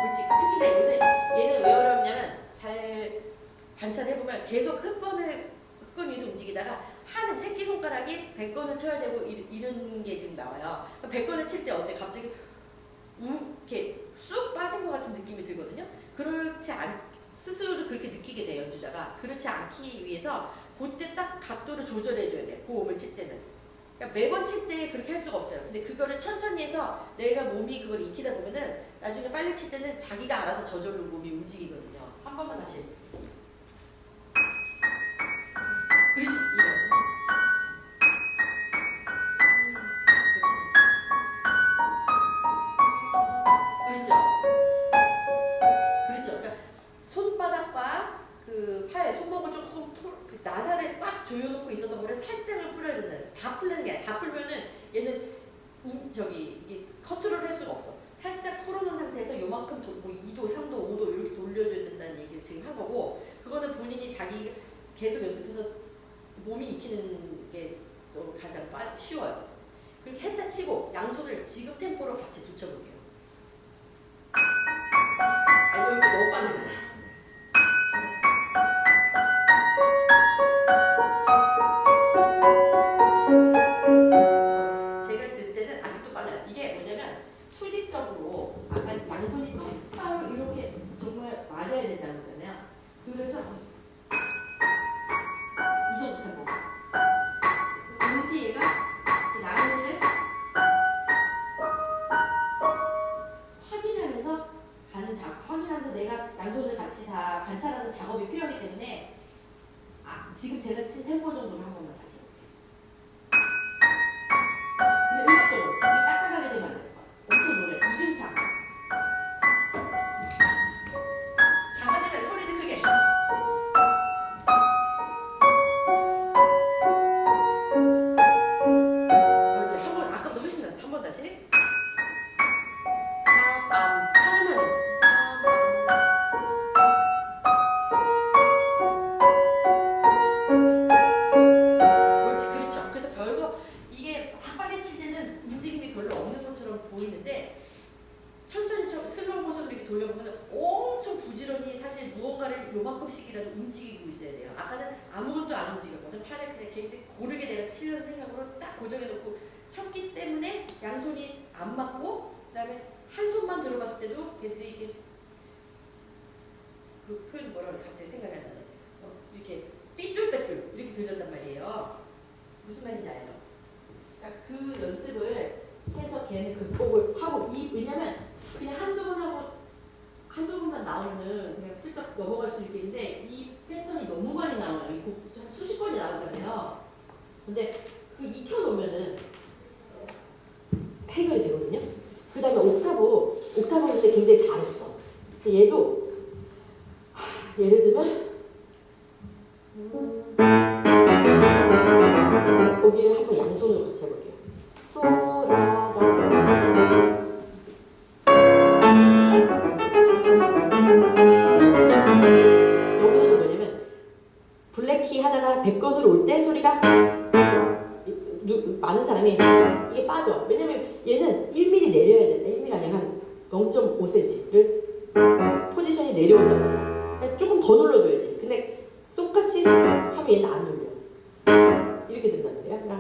그렇지. 특히나 얘는 왜 어렵냐면 잘 관찰해보면 계속 흑건을 위해서 움직이다가 하는 새끼손가락이 백건을 쳐야 되고 이런 게 지금 나와요. 백건을 칠 때 어때? 갑자기 이렇게 쑥 빠진 것 같은 느낌이 들거든요. 그렇지 스스로도 그렇게 느끼게 돼요, 연주자가. 그렇지 않기 위해서 그때 딱 각도를 조절해줘야 돼, 고음을 칠 때는. 그러니까 매번 칠 때 그렇게 할 수가 없어요. 근데 그거를 천천히 해서 내가 몸이 그걸 익히다 보면은 나중에 빨리 칠 때는 자기가 알아서 저절로 몸이 움직이거든요. 한 번만 다시. 그렇지, 이거. 그렇죠. 그렇죠. 그러니까 손바닥과 그 팔, 손목을 조금 그 나사를 꽉 조여놓고 있었던 거를 살짝을 풀어야 된다. 다 풀리는 게 아니라 다 풀면은 얘는 이게 컨트롤을 할 수가 없어. 살짝 풀어놓은 상태에서 요만큼 뭐 2도, 3도, 5도 이렇게 돌려줘야 된다는 얘기를 지금 한 거고, 그거는 본인이 자기 계속 연습해서 몸이 익히는 게 또 가장 쉬워요. 그렇게 했다 치고 양손을 지금 템포로 같이 붙여볼게요. 이거 너무 빠르잖아. 제가 들 때는 아직도 빨라요. 이게 뭐냐면 수직적으로 아까 양손이 똑바로 이렇게 정말 맞아야 된다는 거잖아요. 그래서 이 정도 템포. 동시에 얘가 나머지를 확인하면서 확인하면서 내가 양손을 같이 다 관찰하는 작업이 필요하기 때문에 지금 제가 친 템포 정도로 한 번만 다시 해볼게요. 근데 음악적으로 이게 딱딱하게 되면 안 될 거야. 엄청 노래 이중창. 작아지면 소리도 크게. 그렇지. 한 번 아까보다 훨씬 낫어. 한 번 다시. 하나만 더. 그렇지, 그렇죠. 그래서 별거 이게 빨리 칠 때는 움직임이 별로 없는 것처럼 보이는데 천천히 슬로우 모션으로 이렇게 돌려보면 엄청 부지런히 사실 무언가를 요만큼씩이라도 움직이고 있어야 돼요. 아까는 아무것도 안 움직였거든. 팔을 그냥 굉장히 고르게 내가 치는 생각으로 딱 고정해놓고 쳤기 때문에 양손이 안 맞고, 그다음에 한 손만 들어봤을 때도 걔들이 이렇게 그 표현 뭐라 그래 갑자기 생각이 안 나네. 이렇게 삐뚤빼뚤 이렇게 들렸단 말이에요. 무슨 말인지 알죠? 그러니까 그 연습을 해서 걔는 극복을 하고, 왜냐면 그냥 한두 번 하고 한두 번만 나오면 그냥 슬쩍 넘어갈 수 있겠는데 이 패턴이 너무 많이 나와요. 한 수십 번이 나오잖아요. 근데 그 익혀놓으면은 해결이 되거든요. 그 다음에 옥타브 할 때 굉장히 잘했어. 근데 얘도 예를 들면 여기를 한번 양손으로 같이 해볼게요. 돌아가. 여기서도 뭐냐면 블랙키 하다가 백건으로 올 때 소리가 많은 사람이 이게 빠져. 왜냐면 얘는 1mm 내려야 된다. 1mm 아니야. 한 0.5cm를 포지션이 내려온단 말이야. 그러니까 조금 더 눌러줘야지. 근데 똑같이 하면 얘는 안 눌려. 이렇게 된단 말이야. 그러니까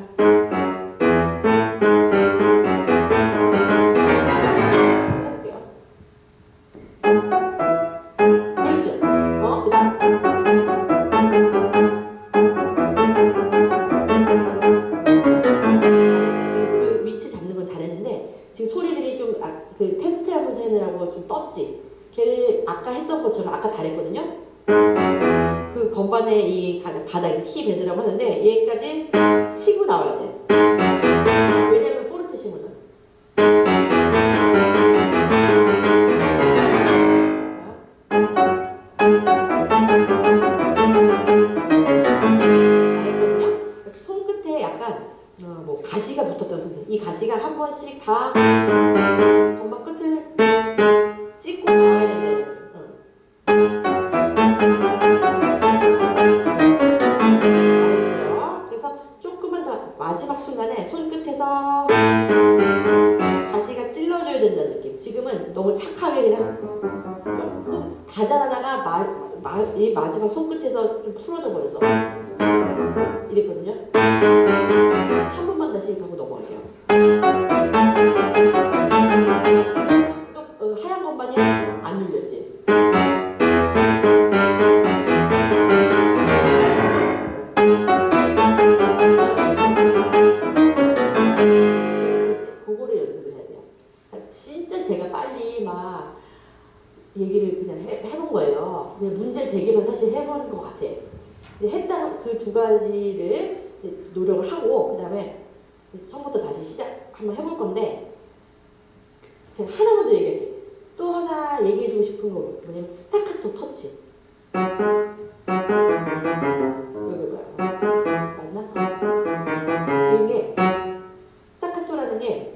해볼게요. 그렇죠. 그 다음 잘했어. 지금 그 위치 잡는 건 잘했는데 지금 소리들이 좀 그 테스트하면서 해느라고 좀 떴지. 걔를 아까 했던 것처럼 아까 잘했거든요. 그 건반의 이 바닥에 키 베드라고 하는데 얘까지 치고 나와야 돼. 왜냐하면 포르테시모잖아. 다 건반 끝을 찍고 나와야 된다 이렇게. 잘했어요. 그래서 조금만 더 마지막 순간에 손끝에서 가시가 찔러줘야 된다는 느낌. 지금은 너무 착하게 그냥 조금 다잘하다가 이 마지막 손끝에서 좀 풀어져 버려서 이랬거든요. 한 번만 다시 하고 넘어갈게요. 지금 또 하얀 건반이 안 눌렸지. 그거를 연습을 해야 돼요. 진짜 제가 빨리 막 얘기를 그냥 해본 거예요. 그냥 문제 제기만 사실 해본 것 같아. 했다가 그 두 가지를 이제 노력을 하고 그 다음에 처음부터 다시 시작 한번 해볼 건데 제가 하나만 더 얘기할게요. 또 하나 얘기해주고 싶은 거 뭐냐면 스타카토 터치. 여기 봐요. 맞나? 이런 게 스타카토라는 게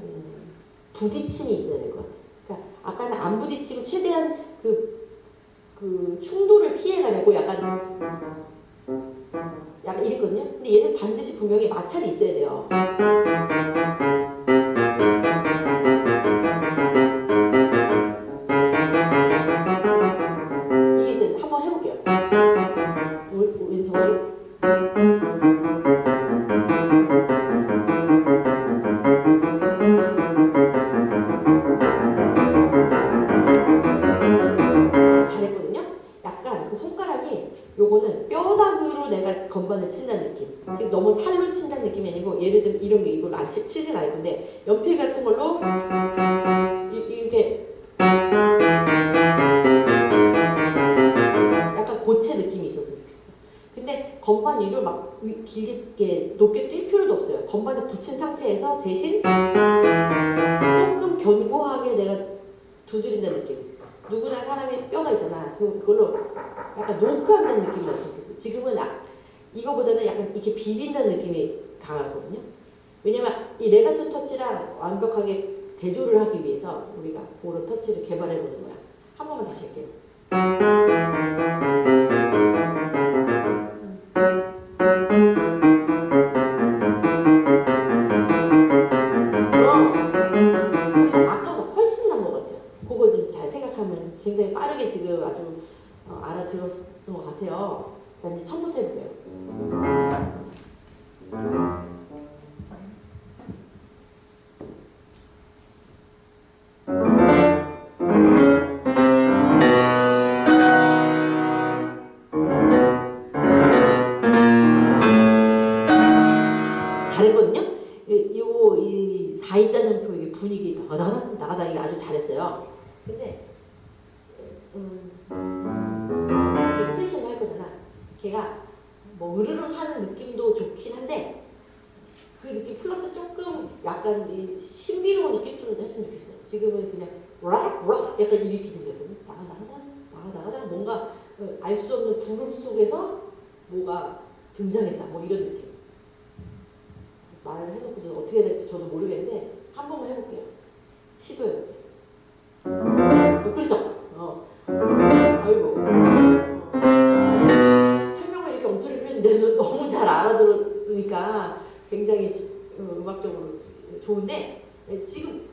부딪힘이 있어야 될 것 같아요. 그러니까 아까는 안 부딪히고 최대한 그 충돌을 피해가려고 약간 이랬거든요. 근데 얘는 반드시 분명히 마찰이 있어야 돼요. 이게 있어요. 한번 해볼게요. 왼손으로. 잘했거든요. 약간 그 손가락이 요거는 뼈다구로 내가 건반을 친다는 느낌. 지금 너무 살로 친다는 느낌이 아니고 예를 들면 이런 게 이걸로 안 치진 않을 건데 연필 같은 걸로 이렇게 약간 고체 느낌이 있었으면 좋겠어. 근데 건반 위로 막 길게 높게 뛸 필요도 없어요. 건반에 붙인 상태에서 대신 조금 견고하게 내가 두드린다는 느낌. 누구나 사람의 뼈가 있잖아. 그걸로 약간 노크한다는 느낌이 났으면 좋겠어요. 지금은 이거보다는 약간 이렇게 비빈다는 느낌이 강하거든요. 왜냐면 이 레가토 터치랑 완벽하게 대조를 하기 위해서 우리가 그런 터치를 개발해보는 거야. 한 번만 다시 할게요. 그래서 아까보다 훨씬 나은 것 같아요. 그거 좀 잘 생각하면 굉장히 빠르게 지금 아주 알아들었던 것 같아요. 자, 이제 처음부터 해볼게요. 잘했거든요. 이 4있다는 표 이게 분위기 나가다 이게 아주 잘했어요. 근데 이게 크리스천도 할 거잖아. 걔가 뭐 으르렁 하는 느낌도 좋긴 한데 그 느낌 플러스 조금 약간 이 신비로운 느낌 좀 했으면 좋겠어요. 지금은 그냥 락 약간 이렇게 들렸거든. 나가다가 뭔가 알 수 없는 구름 속에서 뭐가 등장했다. 뭐 이런 느낌. 말을 해놓고도 어떻게 될지 저도 모르겠는데 한 번만 해볼게요. 시도해볼게요. 그렇죠? 아이고. 설명을 이렇게 엉터리로 했는데 너무 잘 알아들었으니까 굉장히 음악적으로 좋은데 지금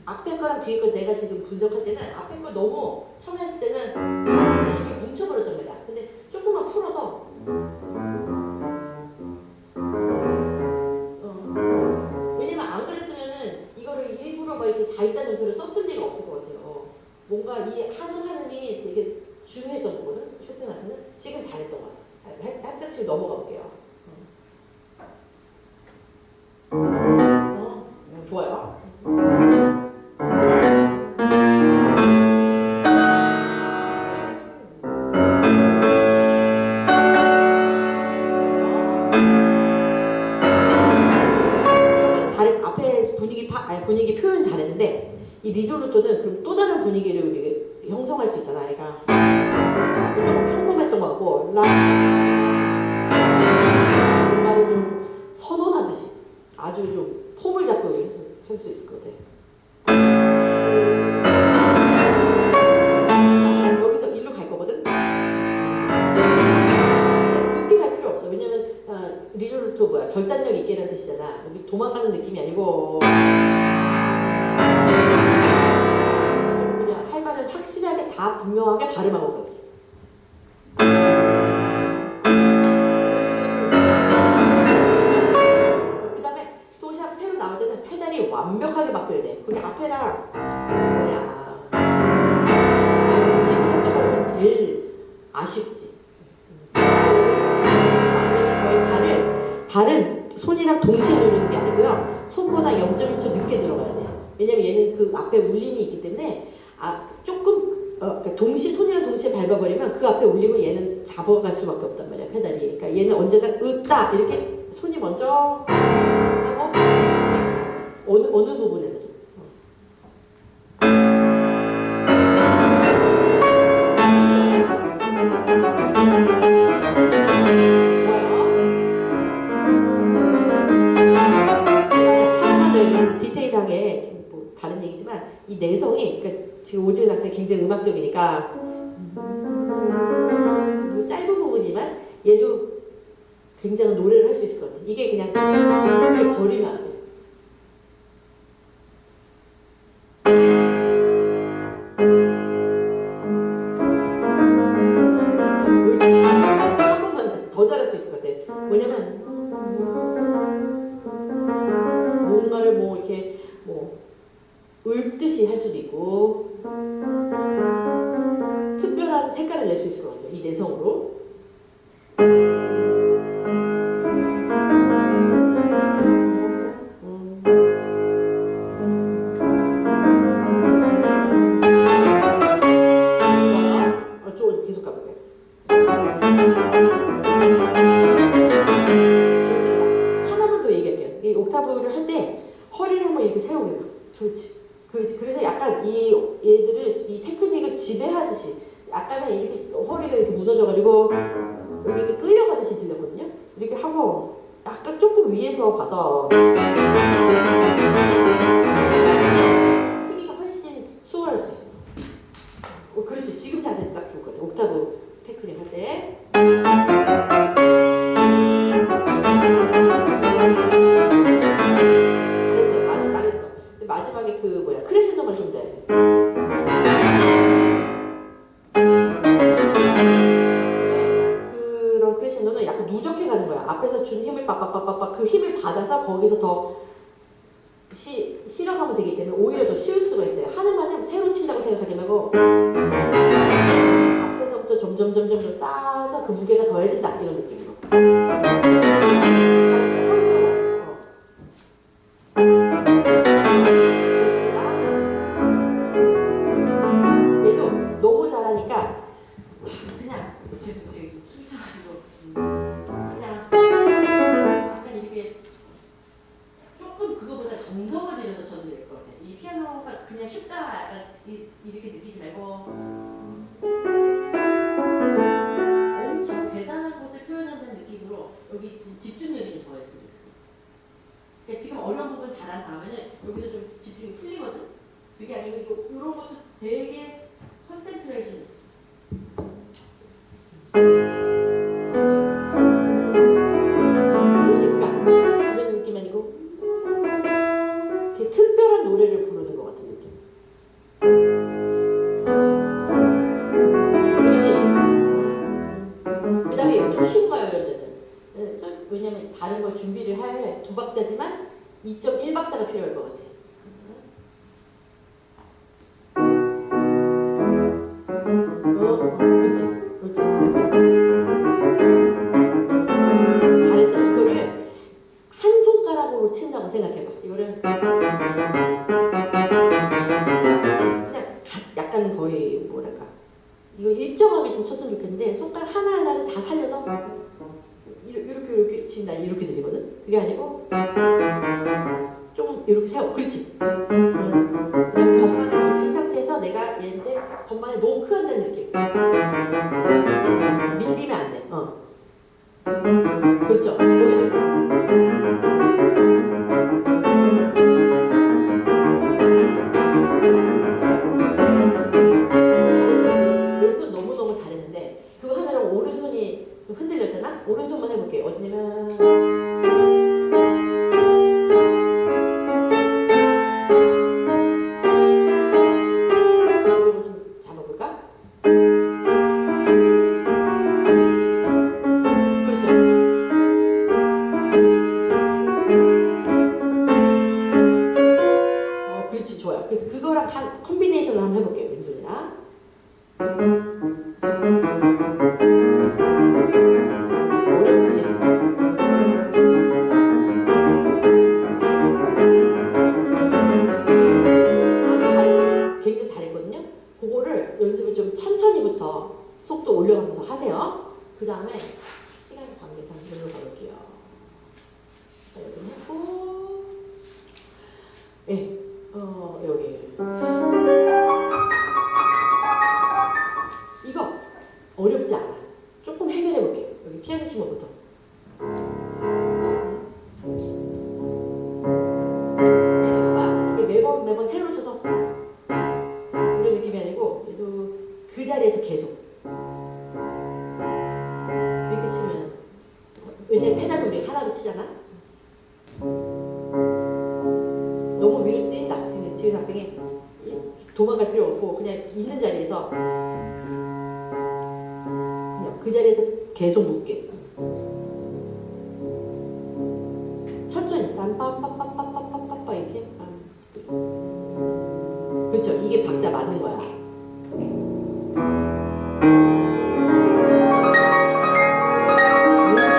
앞에 거랑 뒤에 거 내가 지금 분석할 때는 앞에 거 너무 처음에 했을 때는 이게 뭉쳐버렸단 말이야. 근데 조금만 풀어서 왜냐면 안 그랬으면은 이거를 일부러 막 이렇게 4있다는 표를 썼을 리가 없을 것 같아요. 뭔가 이 한음이 되게 중요했던 거거든. 쇼팽한테는 지금 잘했던 것 같아. 한타 치고 넘어가 볼게요. 좋아요. 앞에 분위기 표현 잘했는데 이 리조르토는 그럼 또 다른 분위기를 우리가 형성할 수 있잖아. 그러니까 조금 평범했던 것 같고 뭔가를 좀 선언하듯이 아주 좀 폼을 잡고 했으면 할 수 있을 것 같아. 여기서 일로 갈 거거든. 근데 급히 갈 필요 없어. 왜냐면 리조르토 뭐야 결단력 있게라는 뜻이잖아. 여기 도망가는 느낌이 아니고 좀 그냥 할 말을 확실하게 다 분명하게 발음하고 가기. 그다음에 도시락 새로 나올 때는 페달이 완벽하게 바뀌어야 돼. 그게 앞에랑 뭐야 이렇게 섞여버리면 제일 아쉽지. 완전히 거의 발은 손이랑 동시에 누르는 게 아니고요. 손보다 0.1초 늦게 들어가야 돼요. 왜냐면 얘는 그 앞에 울림이 있기 때문에 조금 그러니까 손이랑 동시에 밟아버리면 그 앞에 울림을 얘는 잡아갈 수밖에 없단 말이야 페달이. 그러니까 얘는 언제나 으따 이렇게 손이 먼저 하고 이렇게 어느 부분에서도. 디테일하게 뭐 다른 얘기지만 이 내성이 그러니까 지금 오지은 학생이 굉장히 음악적이니까 짧은 부분이지만 얘도 굉장한 노래를 할 수 있을 것 같아. 이게 그냥 이렇게 버리면 안 돼. 옳지. 잘했어. 한 번만 더 잘할 수 있을 것 같아. 뭐냐면 뭔가를 뭐 이렇게 뭐 읊듯이 할 수도 있고 특별한 색깔을 낼 수 있을 것 같아요. 이 내성으로. 좋아요. 좀 계속 가볼게요. 좋습니다. 하나만 더 얘기할게요. 이 옥타브를 할 때 허리를 한번 이렇게 세우게 봐. 그렇지. 그래서 약간 얘들을 이 테크닉을 지배하듯이 약간은 이렇게 허리가 이렇게 무너져가지고 여기 이렇게 끌려가듯이 들렸거든요. 이렇게 하고 약간 조금 위에서 봐서 치기가 훨씬 수월할 수 있어. 그렇지. 지금 자세 딱 좋을 것 같아. 옥타브 테크닉 할 때. 잘했어. 많이 잘했어. 근데 마지막에 그 뭐야 크레신도만 좀 돼. 근데 그런 크레신도는 약간 누적해 가는 거야. 앞에서 준 힘을 빡빡빡빡 그 힘을 받아서 거기서 더 실어가면 되기 때문에 오히려 더 쉬울 수가 있어요. 하나만은 새로 친다고 생각하지 말고 앞에서부터 점점 쌓아서 그 무게가 더해진다 이런 느낌으로. 잘했어요. 허리 세워. 좋습니다. 얘도 너무 잘하니까 그냥 지금 술 차가지고 그냥 약간 이렇게 조금 그거보다 정성을 들여서 쳐도 될 것 같아요. 이 피아노가 그냥 쉽다 약간 이렇게 느끼지 말고 엄청 대단한 것을 표현한다는 느낌으로 여기 좀 집중력이 좀 더했으면 좋겠어요. 그러니까 지금 어려운 부분 잘한 다음에는 여기서 좀 집중이 풀리거든. 그게 아니고 이런 것도 되게 컨센트레이션이 있어. 오직감 이런 느낌 아니고 이렇게 특별한 노래를 부르는 것 같은 느낌. 그렇지? 그 다음에 좀 쉬운 거예요 이런 데는. 왜냐면 다른 걸 준비를 할 2박자지만 2.1박자가 필요할 것 같아. 그렇지. 그렇지. 잘했어. 이거를 한 손가락으로 친다고 생각해봐. 이거를 그냥 약간 거의 뭐랄까 이거 일정하게 좀 쳤으면 좋겠는데 손가락 하나하나를 다 살려서 이렇게 지금 난 이렇게 들리거든. 그게 아니고 좀 이렇게 세워. 그렇지. 그 다음에 건반을 붙인 상태에서 내가 얘한테 건반을 노크한다는 느낌. 밀리면 안 돼. 그렇죠. 여기는 오른손이 좀 흔들렸잖아? 오른손만 해볼게요. 어디냐면 이거 좀 잡아볼까? 그렇죠? 그렇지, 좋아요. 그래서 그거랑 컨비네이션을 한번 해볼게요. 왼손이랑. 어렵지? 굉장히 잘했거든요. 그거를 연습을 좀 천천히부터 속도 올려가면서 하세요. 그 다음에 시간 관계상 여기로 가볼게요. 자, 여기 했고, 네, 여기. 이거 어렵지 않아. 조금 해결해 볼게요. 여기 피아니시모부터. 매번 새로 쳐서 이런 느낌이 아니고 얘도 그 자리에서 계속 이렇게 치면, 왜냐면 페달을 우리 하나로 치잖아. 너무 위로 뛴다. 지금 학생이 도망갈 필요 없고 그냥 있는 자리에서 그냥 그 자리에서 계속 묶게. 천천히 딴빠빠빠빠빠빠빠 이렇게. 그렇죠. 이게 박자 맞는 거야. 그렇지.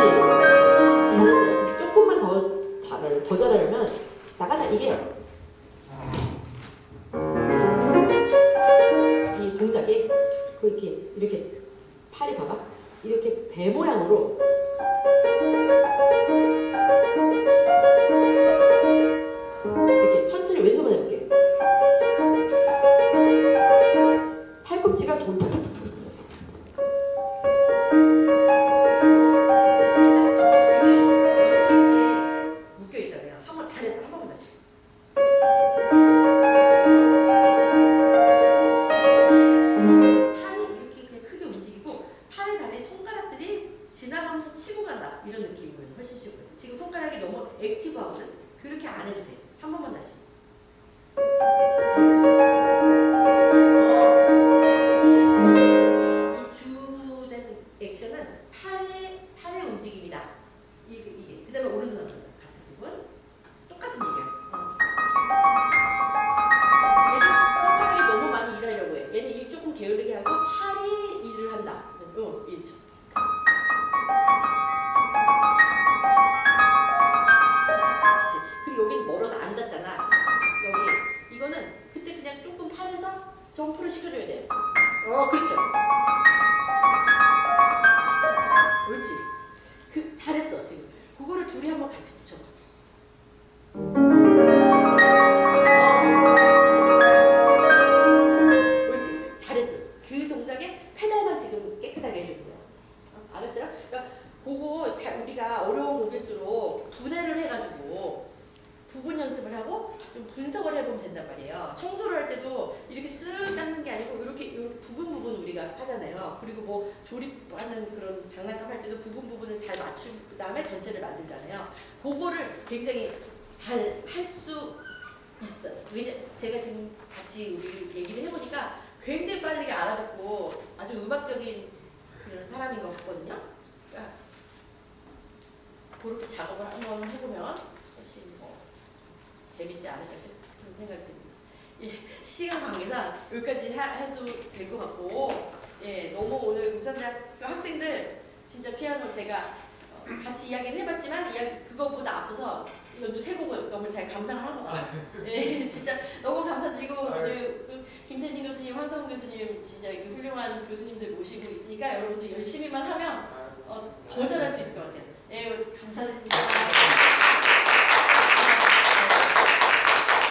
잘했어요. 조금만 더 잘하려면 나가다 이게 이 동작이 이렇게 팔이 봐봐. 이렇게 배 모양으로 이렇게 천천히 왼손만 해볼게. 팔꿈치가 돌다. 묶여 있잖아요. 한번 잘했어. 한 번만 다시. 팔이 이렇게 그냥 크게 움직이고 팔에 달린 손가락들이 지나가면서 치고 간다. 이런 느낌이면 훨씬 쉽거든. 지금 손가락이 너무 액티브하거든. 그렇게 안 해도 돼. 한 번만 다시. 이 주된 액션은 팔의 움직임이다. 이게. 그 다음에 오른손 합니다. 같은 부분. 똑같은 얘기야. 얘도 손가락이 너무 많이 일하려고 해. 얘는 일 조금 게으르게 하고 팔이 일을 한다. 일죠. 그리고 여기는 멀어서 안 닿잖아. 여기. 이거는 그때 그냥 조금 팔에서 점프를 시켜줘야 돼. 그렇죠. 그렇지. 잘했어, 지금. 그거를 둘이 한번 같이 붙여봐. 그렇지. 잘했어. 그 동작에 페달만 지금 깨끗하게 해주는 거야. 알았어요? 그러니까 그거 우리가 어려운 곡일수록 분해를 해가지고 부분 연습을 하고 좀 분석을 해보면 된단 말이에요. 청소를 할 때도 이렇게 쓱 닦는 게 아니고 이렇게 부분 우리가 하잖아요. 그리고 뭐 조립하는 그런 장난감 할 때도 부분을 잘 맞추고 그 다음에 전체를 만들잖아요. 그거를 굉장히 잘 할 수 있어요. 제가 지금 같이 우리 얘기를 해보니까 굉장히 빠르게 알아듣고 아주 음악적인 그런 사람인 것 같거든요. 그러니까 그렇게 작업을 한번 해보면 훨씬 더 재밌지 않을까 싶은 생각이 듭니다. 시간 관계상 여기까지 해도 될 것 같고, 너무 오늘 공산대학교 학생들 진짜 피아노 제가 같이 이야기를 해봤지만 그거보다 앞서서 연주 세 곡을 너무 잘 감상을 한 것 같아요. 진짜 너무 감사드리고 오늘 김태진 교수님, 황성훈 교수님 진짜 이렇게 훌륭한 교수님들 모시고 있으니까 여러분들 열심히만 하면 더 잘.